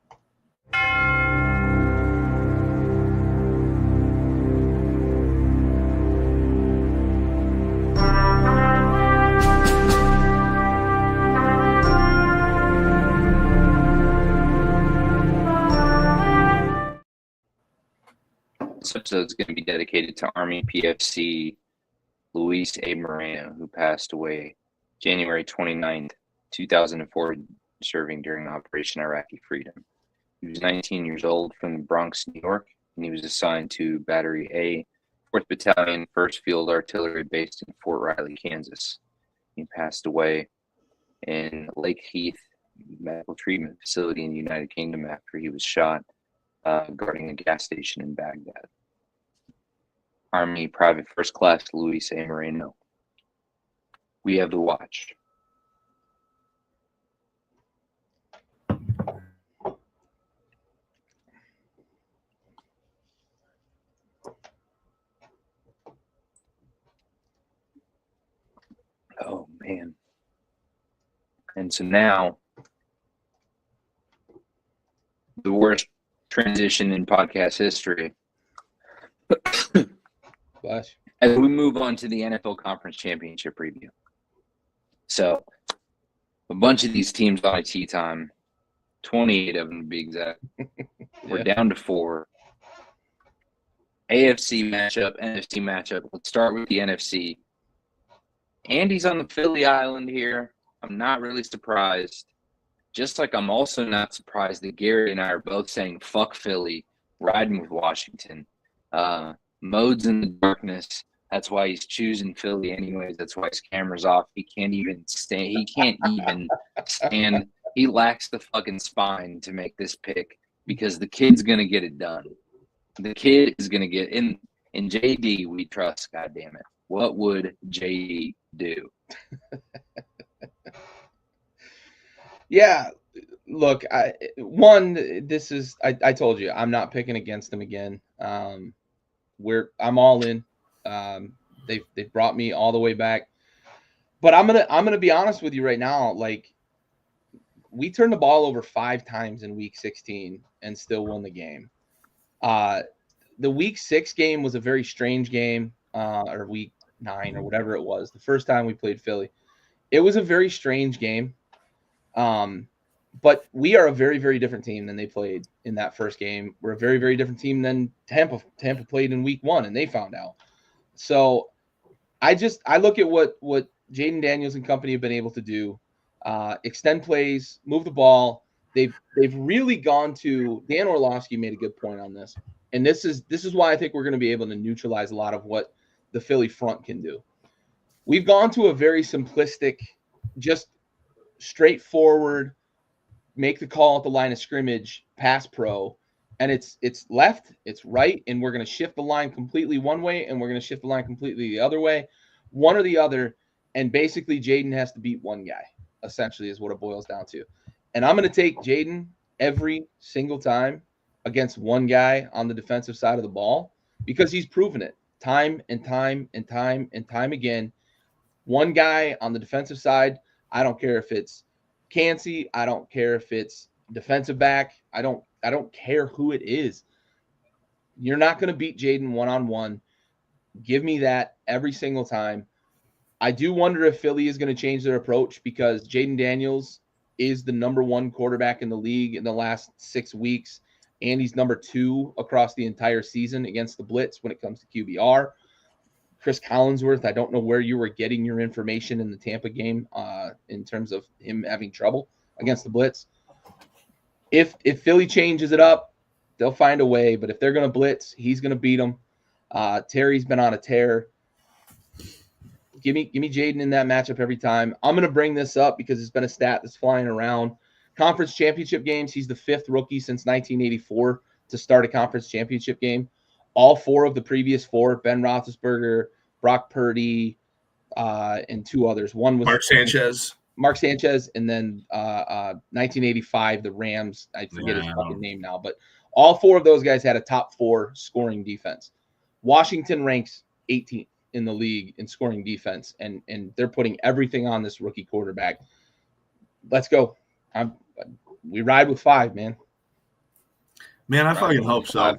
This episode is going to be dedicated to Army PFC Luis A. Moreno, who passed away January 29th, 2004, serving during Operation Iraqi Freedom. He was 19 years old from the Bronx, New York, and he was assigned to Battery A, 4th Battalion, 1st Field Artillery, based in Fort Riley, Kansas. He passed away in Lake Heath Medical Treatment Facility in the United Kingdom after he was shot guarding a gas station in Baghdad. Army Private First Class Luis A. Moreno. We have the watch. Oh, man. And so now, the worst transition in podcast history. Flash. As we move on to the NFL Conference Championship preview. So, a bunch of these teams on IT time, 28 of them to be exact. We're down to 4. AFC matchup, NFC matchup. Let's start with the NFC. Andy's on the Philly Island here. I'm not really surprised. Just like I'm also not surprised that Gary and I are both saying fuck Philly, riding with Washington. Mode's in the darkness. That's why he's choosing Philly anyways. That's why his camera's off. He can't even stand. He lacks the fucking spine to make this pick because the kid's going to get it done. The kid is going to get in JD. We trust, goddammit. What would JD do? Yeah, look, I told you I'm not picking against him again. I'm all in. They've brought me all the way back. But I'm gonna be honest with you right now. Like, we turned the ball over 5 times in week 16 and still won the game. The week 6 game was a very strange game, or week 9 or whatever it was. The first time we played Philly, it was a very strange game. But we are a very, very different team than they played in that first game. We're a very, very different team than Tampa played in week 1, and they found out. So I look at what Jaden Daniels and company have been able to do. Extend plays, move the ball. They've really gone to – Dan Orlovsky made a good point on this. And this is why I think we're going to be able to neutralize a lot of what the Philly front can do. We've gone to a very simplistic, just straightforward, make the call at the line of scrimmage, pass pro, and it's left, it's right, and we're going to shift the line completely one way, and we're going to shift the line completely the other way, one or the other, and basically Jaden has to beat one guy, essentially is what it boils down to. And I'm going to take Jaden every single time against one guy on the defensive side of the ball because he's proven it time and time and time and time again. One guy on the defensive side, I don't care if it's Cansey, I don't care if it's defensive back, I don't care who it is. You're not going to beat Jaden one-on-one. Give me that every single time. I do wonder if Philly is going to change their approach because Jaden Daniels is the number 1 quarterback in the league in the last 6 weeks, and he's number 2 across the entire season against the Blitz when it comes to QBR. Chris Collinsworth, I don't know where you were getting your information in the Tampa game in terms of him having trouble against the Blitz. If Philly changes it up, they'll find a way. But if they're going to blitz, he's going to beat them. Terry's been on a tear. Give me Jaden in that matchup every time. I'm going to bring this up because it's been a stat that's flying around. Conference championship games, he's the 5th rookie since 1984 to start a conference championship game. All 4 of the previous 4, Ben Roethlisberger, Brock Purdy, and 2 others. One was Mark Sanchez, and then 1985, the Rams. I forget his fucking name now, but all 4 of those guys had a top 4 scoring defense. Washington ranks 18th in the league in scoring defense, and they're putting everything on this rookie quarterback. Let's go. We ride with 5, man. Man, I fucking hope so.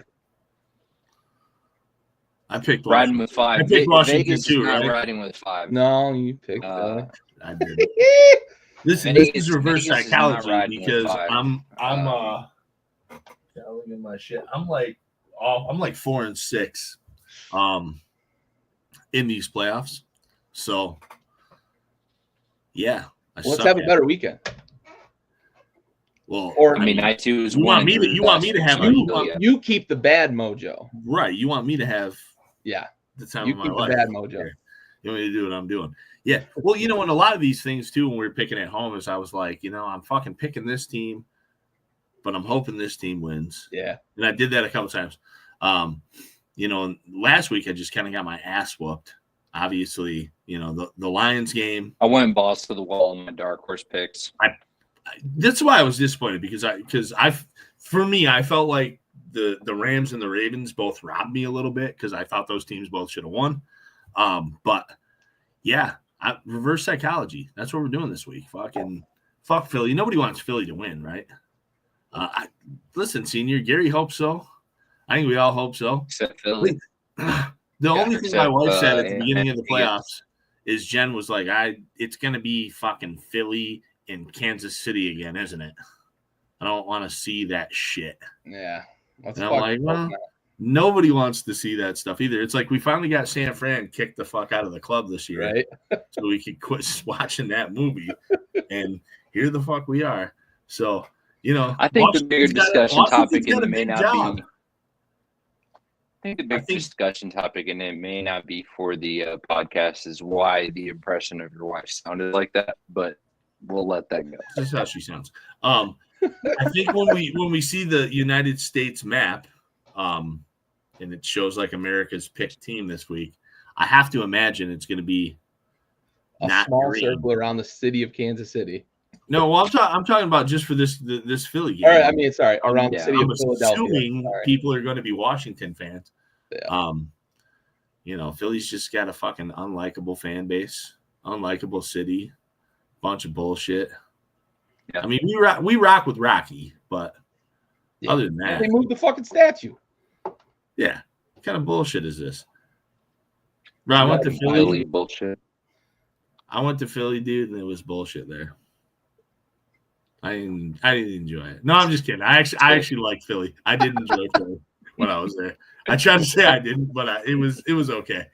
I picked riding with 5. I picked Washington Vegas too, is not right? riding with 5. No, you picked. I did. This is reverse psychology because I'm look at my shit. I'm like 4-6, in these playoffs. So yeah, let's have a better weekend. Well, or I mean, I too is you want me to have you keep the bad mojo, right? You want me to have the time of my life. The bad mojo. You want me to do what I'm doing? Yeah. Well, and a lot of these things too, when we were picking at home, is I was like, I'm fucking picking this team, but I'm hoping this team wins. Yeah. And I did that a couple times. And last week I just kind of got my ass whooped. Obviously, the Lions game. I went balls to the wall in my dark horse picks. That's why I was disappointed because I felt like the Rams and the Ravens both robbed me a little bit because I thought those teams both should have won. But yeah, reverse psychology. That's what we're doing this week. Fuck Philly. Nobody wants Philly to win, right? Listen, Senior, Gary hopes so. I think we all hope so. Except Philly. The only thing my wife said at the beginning of the playoffs is Jen was like, it's going to be fucking Philly in Kansas City again, isn't it? I don't want to see that shit. Yeah. And I'm like, well, nobody wants to see that stuff either. It's like we finally got San Fran kicked the fuck out of the club this year. Right. So we could quit watching that movie. And here the fuck we are. So, I think the bigger discussion topic, and it may not be. I think the big discussion topic, and it may not be for the podcast, is why the impression of your wife sounded like that. But we'll let that go. That's how she sounds. I think when we see the United States map, and it shows like America's picked team this week, I have to imagine it's going to be a small circle around the city of Kansas City. No, well, I'm talking about just for this Philly game. All right, around the city of Philadelphia. Assuming people are going to be Washington fans. Yeah. Philly's just got a fucking unlikable fan base, unlikable city, bunch of bullshit. Yeah. I mean, we rock with Rocky, but other than that, they moved the fucking statue. Yeah. What kind of bullshit is this? Bro, I went to Philly. Bullshit. I went to Philly, dude, and it was bullshit there. I didn't enjoy it. No, I'm just kidding. I actually liked Philly. I did enjoy Philly when I was there. I tried to say I didn't, but it was okay.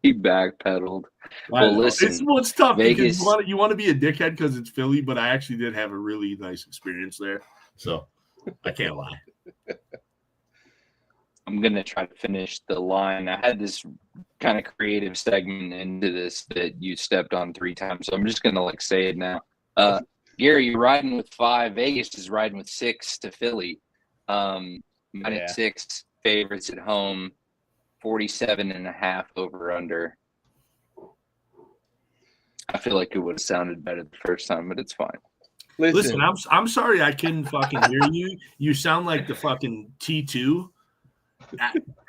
He backpedaled. Well, listen, it's tough Vegas, because you want to be a dickhead because it's Philly, but I actually did have a really nice experience there, so I can't lie. I'm gonna try to finish the line. I had this kind of creative segment into this that you stepped on 3 times, so I'm just gonna say it now. Gary, you're riding with 5. Vegas is riding with 6 to Philly. -6 favorites at home, 47.5 over under. I feel like it would have sounded better the first time, but it's fine. Listen, I'm sorry I couldn't fucking hear you. You sound like the fucking T2.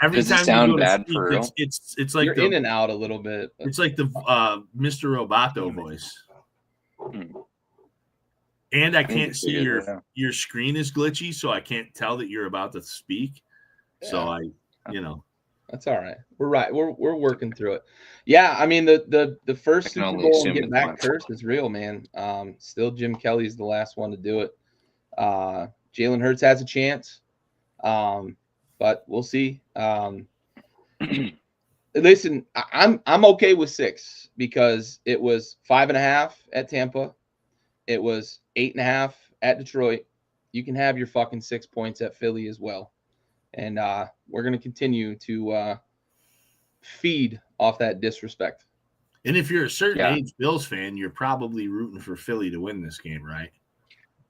Every Does time it sound you go to bad speak, for real? It's like you're in and out a little bit. It's like the Mr. Roboto voice. And I can't see your screen is glitchy, so I can't tell that you're about to speak. Yeah. So that's all right. We're right. We're working through it. Yeah, I mean the first Super Bowl and get back first is real, man. Still Jim Kelly's the last one to do it. Jalen Hurts has a chance. But we'll see. Listen, I'm okay with 6 because it was 5.5 at Tampa. It was 8.5 at Detroit. You can have your fucking 6 points at Philly as well. And we're going to continue to feed off that disrespect. And if you're a certain age Bills fan, you're probably rooting for Philly to win this game, right?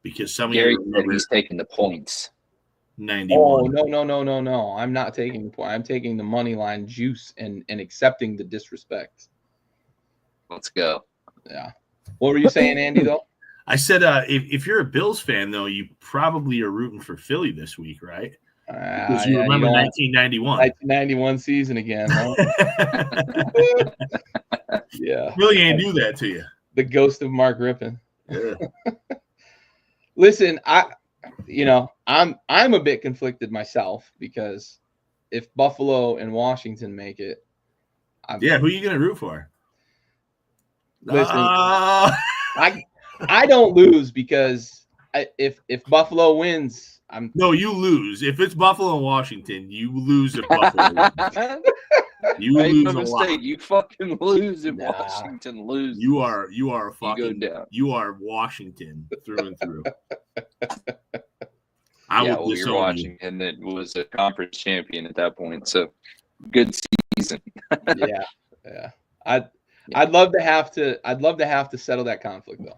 Because some of you remember he's taking the points. 91. Oh, no. I'm not taking the point. I'm taking the money line juice and accepting the disrespect. Let's go. Yeah. What were you saying, Andy, though? I said if you're a Bills fan, though, you probably are rooting for Philly this week, right? Because you remember 1991. 1991 season again, huh? Yeah. Really ain't do that to you. The ghost of Mark Rippon. Yeah. Listen, I'm a bit conflicted myself because if Buffalo and Washington make it, who are you gonna root for? Listen, I don't lose because if Buffalo wins, No, you lose. If it's Buffalo and Washington, you lose at Buffalo. You Make lose no a mistake. lot. You fucking lose if Washington loses. You are fucking. You go down. You are Washington through and through. You're Washington. It was a conference champion at that point, so good season. Yeah. I'd love to have to settle that conflict though.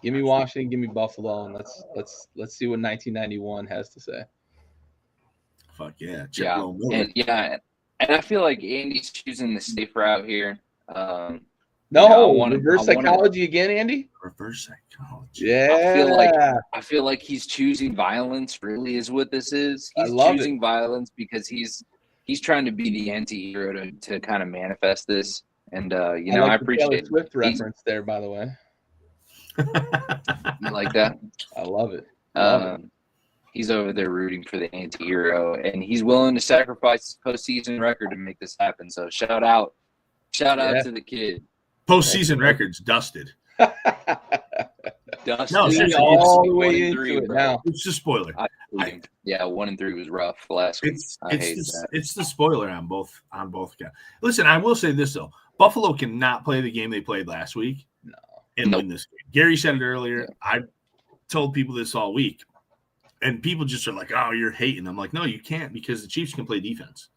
Give me Washington, give me Buffalo, and let's see what 1991 has to say. Fuck yeah. And I feel like Andy's choosing the safe route here. Reverse psychology again, Andy. Reverse psychology. Yeah. I feel like he's choosing violence. Really, is what this is. He's choosing violence because he's trying to be the anti-hero to kind of manifest this. And I appreciate the Swift reference there, by the way. You like that? I love it. He's over there rooting for the anti-hero, and he's willing to sacrifice his postseason record to make this happen. So shout out to the kid. Postseason records dusted. Dusted all the way into it now. It's a spoiler. 1-3 was rough last week. It's the spoiler on both accounts. Listen, I will say this though: Buffalo cannot play the game they played last week and win this game. Gary said it earlier. Yeah. I told people this all week, and people just are like, "Oh, you're hating." I'm like, "No, you can't because the Chiefs can play defense.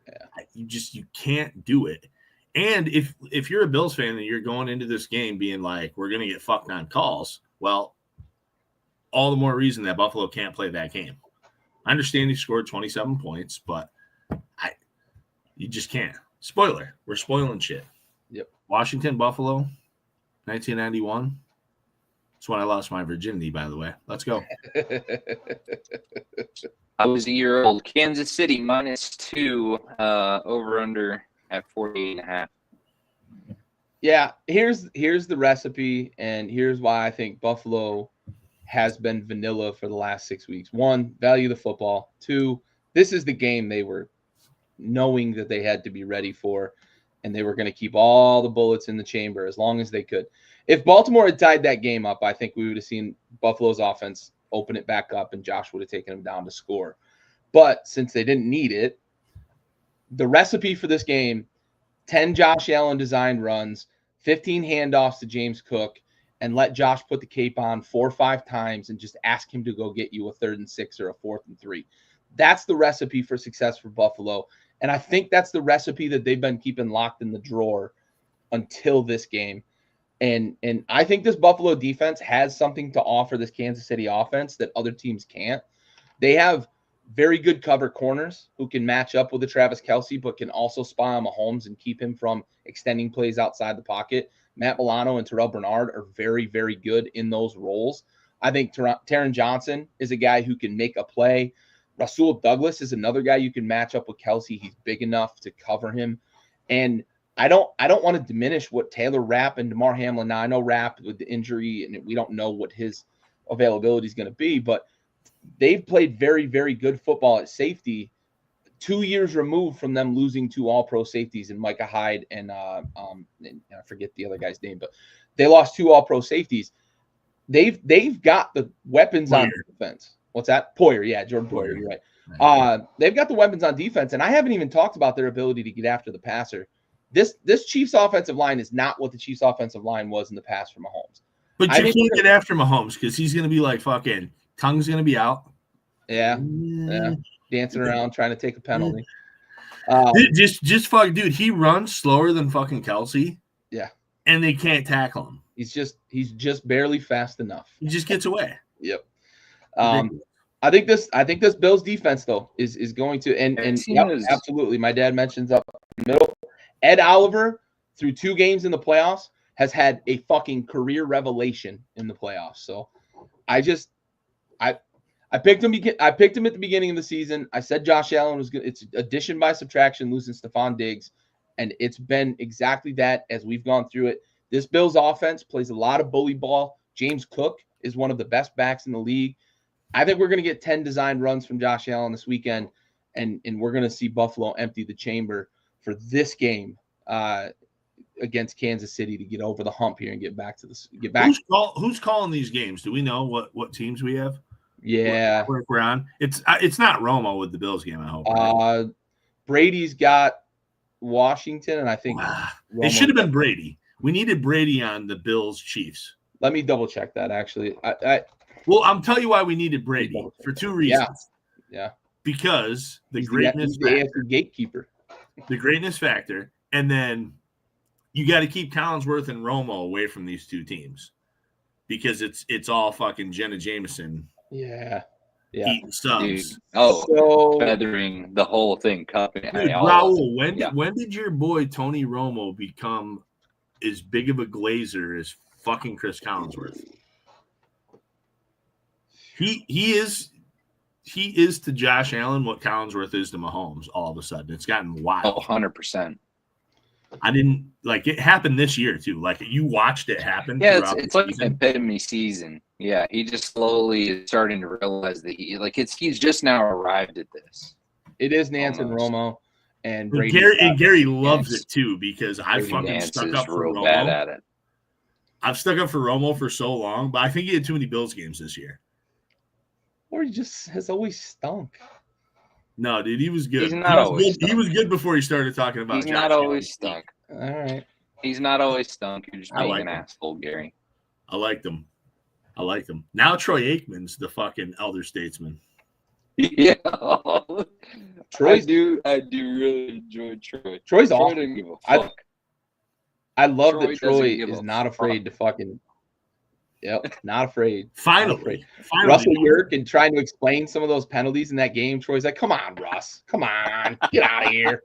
Yeah. You can't do it." And if you're a Bills fan and you're going into this game being like, we're going to get fucked on calls, well, all the more reason that Buffalo can't play that game. I understand he scored 27 points, but you just can't. Spoiler. We're spoiling shit. Yep. Washington, Buffalo, 1991. That's when I lost my virginity, by the way. Let's go. I was a year old. Kansas City -2, over under at 48.5. Yeah, here's the recipe, and here's why I think Buffalo has been vanilla for the last 6 weeks. 1, value the football. 2, this is the game they were knowing that they had to be ready for, and they were going to keep all the bullets in the chamber as long as they could. If Baltimore had tied that game up, I think we would have seen Buffalo's offense open it back up, and Josh would have taken them down to score. But since they didn't need it, the recipe for this game, 10 Josh Allen designed runs, 15 handoffs to James Cook, and let Josh put the cape on 4 or 5 times and just ask him to go get you a 3rd and 6 or a 4th and 3. That's the recipe for success for Buffalo. And I think that's the recipe that they've been keeping locked in the drawer until this game. And I think this Buffalo defense has something to offer this Kansas City offense that other teams can't. They have very good cover corners who can match up with the Travis Kelce, but can also spy on Mahomes and keep him from extending plays outside the pocket. Matt Milano and Terrell Bernard are very, very good in those roles. I think Taron Johnson is a guy who can make a play. Rasul Douglas is another guy you can match up with Kelce. He's big enough to cover him. And I don't want to diminish what Taylor Rapp and DeMar Hamlin. Now, I know Rapp with the injury, and we don't know what his availability is going to be, but they've played very, very good football at safety, 2 years removed from them losing 2 all-pro safeties in Micah Hyde and I forget the other guy's name, but they lost 2 all-pro safeties. They've got the weapons on defense. What's that? Poyer, yeah, Jordan Poyer, you're right. They've got the weapons on defense, and I haven't even talked about their ability to get after the passer. This Chiefs offensive line is not what the Chiefs offensive line was in the past for Mahomes. But you can't get after Mahomes because he's going to be like fucking tongue's going to be out. Yeah, dancing around trying to take a penalty. Just fuck, dude. He runs slower than fucking Kelce. Yeah, and they can't tackle him. He's just barely fast enough. He just gets away. Yep. I think this Bills defense though is going to and yep, absolutely. My dad mentions up in the middle. Ed Oliver through 2 games in the playoffs has had a fucking career revelation in the playoffs. So I picked him. I picked him at the beginning of the season. I said Josh Allen was good. It's addition by subtraction, losing Stephon Diggs, and it's been exactly that as we've gone through it. This Bills offense plays a lot of bully ball. James Cook is one of the best backs in the league. I think we're going to get 10 designed runs from Josh Allen this weekend, and we're going to see Buffalo empty the chamber for this game against Kansas City to get over the hump here and get back. Who's calling these games? Do we know what teams we have? Yeah, we're on. It's not Romo with the Bills game. I hope. Right? Brady's got Washington, and I think it should have been Brady. We needed Brady on the Bills Chiefs. Let me double check that. Actually, well, I'm telling you why we needed Brady for 2 reasons. Yeah. Because the greatness factor, gatekeeper. The greatness factor, and then you got to keep Collinsworth and Romo away from these 2 teams because it's all fucking Jenna Jameson. Yeah. Eating subs. Feathering the whole thing. Raul, when did your boy Tony Romo become as big of a glazer as fucking Chris Collinsworth? He is to Josh Allen what Collinsworth is to Mahomes all of a sudden. It's gotten wild. 100%. I didn't like it happened this year too. Like you watched it happen. Yeah, it's like an epitome season. Yeah, he just slowly is starting to realize that he's just now arrived at this. It is Nance and Romo and Brady. Gary loves it too because I fucking stuck up for Romo. Bad at it. I've stuck up for Romo for so long, but I think he had too many Bills games this year. Or he just has always stunk. No, dude, he was good. He's not always stunk. He was good before he started talking about. He's not always stunk. All right. He's not always stunk. You're just being an asshole, Gary. I liked him. Now Troy Aikman's the fucking elder statesman. Yeah. I do really enjoy Troy. Troy's Troy awesome. Doesn't give a fuck. I love that Troy is not afraid to fucking. Yep, not afraid. Finally. Russell Yerk trying to explain some of those penalties in that game. Troy's like, "Come on, Russ, come on, get out of here."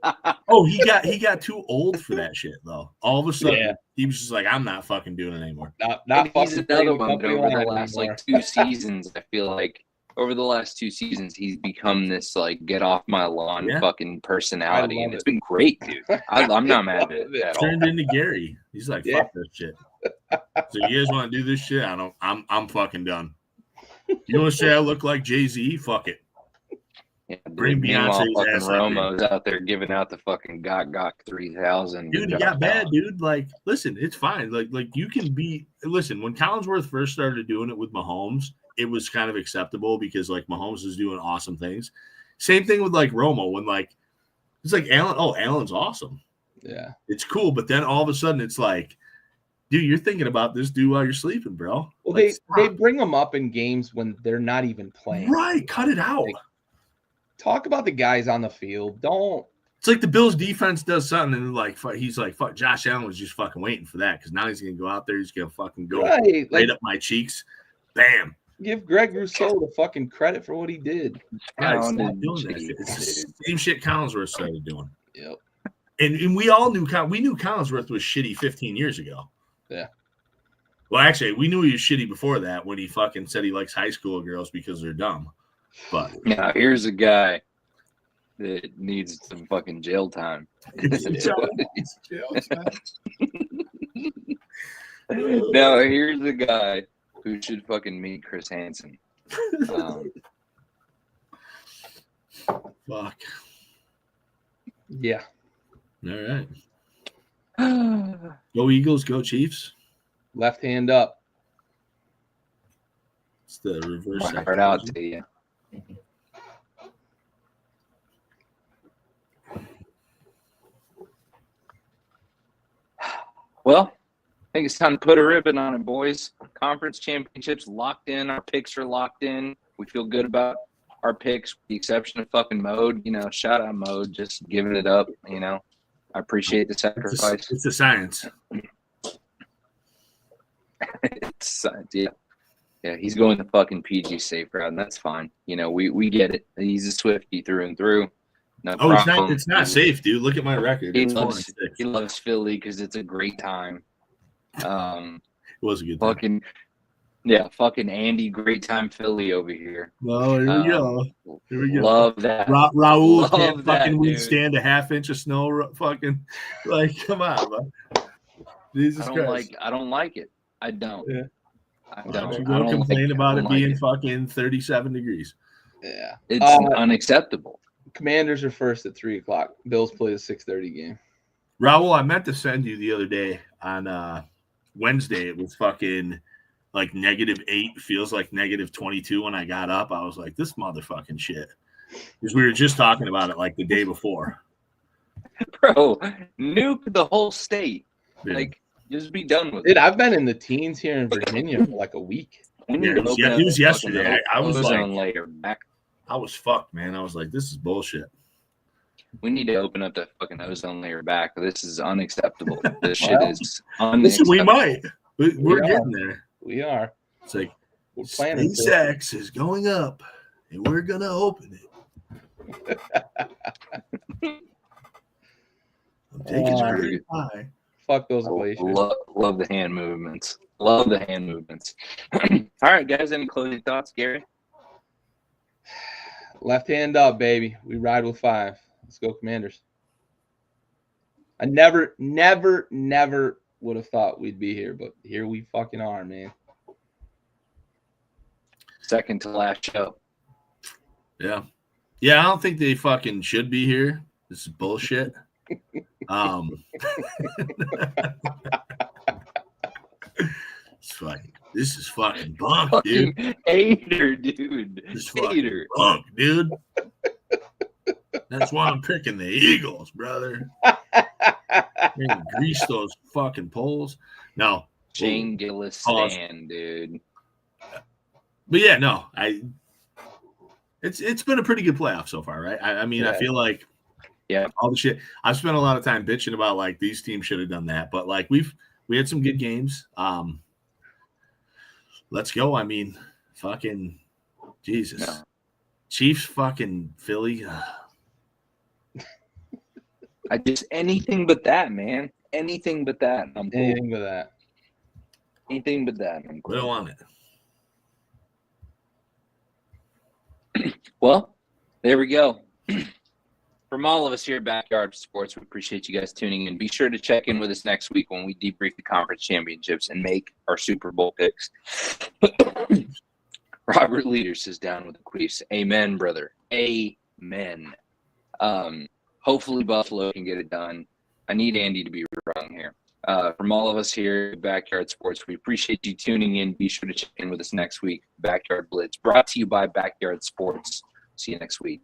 Oh, he got too old for that shit though. All of a sudden, he was just like, "I'm not fucking doing it anymore." Not he's another one that over the last like 2 seasons. I feel like over the last 2 seasons, he's become this like get off my lawn fucking personality, and it's been great, dude. I'm not mad at it at all. Turned into Gary. He's like, fuck this shit. So you guys want to do this shit? I'm fucking done. You want to say I look like Jay-Z? Fuck it. Yeah, Bring Beyonce's fucking ass Romo's out there giving out the fucking Gok 3000. Dude, he got bad, dude. Like, listen, it's fine. Like you can be. Listen, when Collinsworth first started doing it with Mahomes, it was kind of acceptable because like Mahomes is doing awesome things. Same thing with like Romo when like it's like Allen. Oh, Allen's awesome. Yeah, it's cool. But then all of a sudden, it's like, dude, you're thinking about this dude while you're sleeping, bro. Well, like, they bring them up in games when they're not even playing. Right, cut it out. Like, talk about the guys on the field. Don't. It's like the Bills defense does something and like he's like, fuck, Josh Allen was just fucking waiting for that because now he's gonna go out there, he's gonna fucking go right up my cheeks, bam. Give Greg Rousseau the fucking credit for what he did. Right, stop doing that shit. It's the same shit Collinsworth started doing. Yep. And we all knew Collinsworth was shitty 15 years ago. Yeah. Well, actually, we knew he was shitty before that when he fucking said he likes high school girls because they're dumb. But now here's a guy that needs some fucking jail time. Now here's a guy who should fucking meet Chris Hansen. Fuck. Yeah. All right. Go Eagles, go Chiefs. Left hand up. It's the reverse. Right out to you. Well, I think it's time to put a ribbon on it, boys. Conference championships locked in. Our picks are locked in. We feel good about our picks, with the exception of fucking Mode. You know, shout out Mode, just giving it up. You know, I appreciate the sacrifice. It's a science. It's science, yeah. Yeah, he's going the fucking PG safe route, and that's fine. You know, we get it. He's a Swiftie through and through. No problem. It's not safe, dude. Look at my record. He loves Philly because it's a great time. It was a good time. Fucking Andy, great time Philly over here. Oh, here we go. Here we go. Love that. Raul can't fucking withstand a half inch of snow. Fucking, like, come on, bro. Jesus Christ. I don't like it. I don't. Yeah. I don't. You don't complain about it being fucking 37 degrees. Yeah. It's unacceptable. Commanders are first at 3:00. Bills play the 6:30 game. Raul, I meant to send you the other day on Wednesday. It was fucking like -8, feels like -22 when I got up. I was like, this motherfucking shit. Because we were just talking about it like the day before. Bro, nuke the whole state. Yeah. Like, just be done with Dude, it. I've been in the teens here in Virginia for like a week. It was yesterday. I was like, layer back. I was fucked, man. I was like, this is bullshit. We need to open up that fucking ozone layer back. This is unacceptable. This shit is unacceptable. We might. We're getting there. We are. It's like we're planning. SpaceX is going up, and we're gonna open it. I'm taking it very high. Fuck those glaciers. Love the hand movements. Love the hand movements. All right, guys. Any closing thoughts, Gary? Left hand up, baby. We ride with 5. Let's go, Commanders. I never would have thought we'd be here, but here we fucking are, man. Second to last show. Yeah. Yeah, I don't think they fucking should be here. This is bullshit. This is fucking bunk, dude. Hater, dude. This fucking bunk, dude. That's why I'm picking the Eagles, brother. Grease those fucking poles. No. Shane Gillis stand, dude. But yeah, no. It's been a pretty good playoff so far, right? I mean, I feel like all the shit. I've spent a lot of time bitching about like these teams should have done that, but like we had some good games. Let's go. I mean, fucking Jesus. Yeah. Chiefs, fucking Philly. I just anything but that, man. Anything but that. I'm cool. Anything but that. Anything but that. I'm cool. We don't want it. Well, there we go. From all of us here at Backyard Sports, we appreciate you guys tuning in. Be sure to check in with us next week when we debrief the conference championships and make our Super Bowl picks. Robert Leaders is down with the Queefs. Amen, brother. Amen. Hopefully Buffalo can get it done. I need Andy to be wrong here. From all of us here at Backyard Sports, we appreciate you tuning in. Be sure to check in with us next week. Backyard Blitz, brought to you by Backyard Sports. See you next week.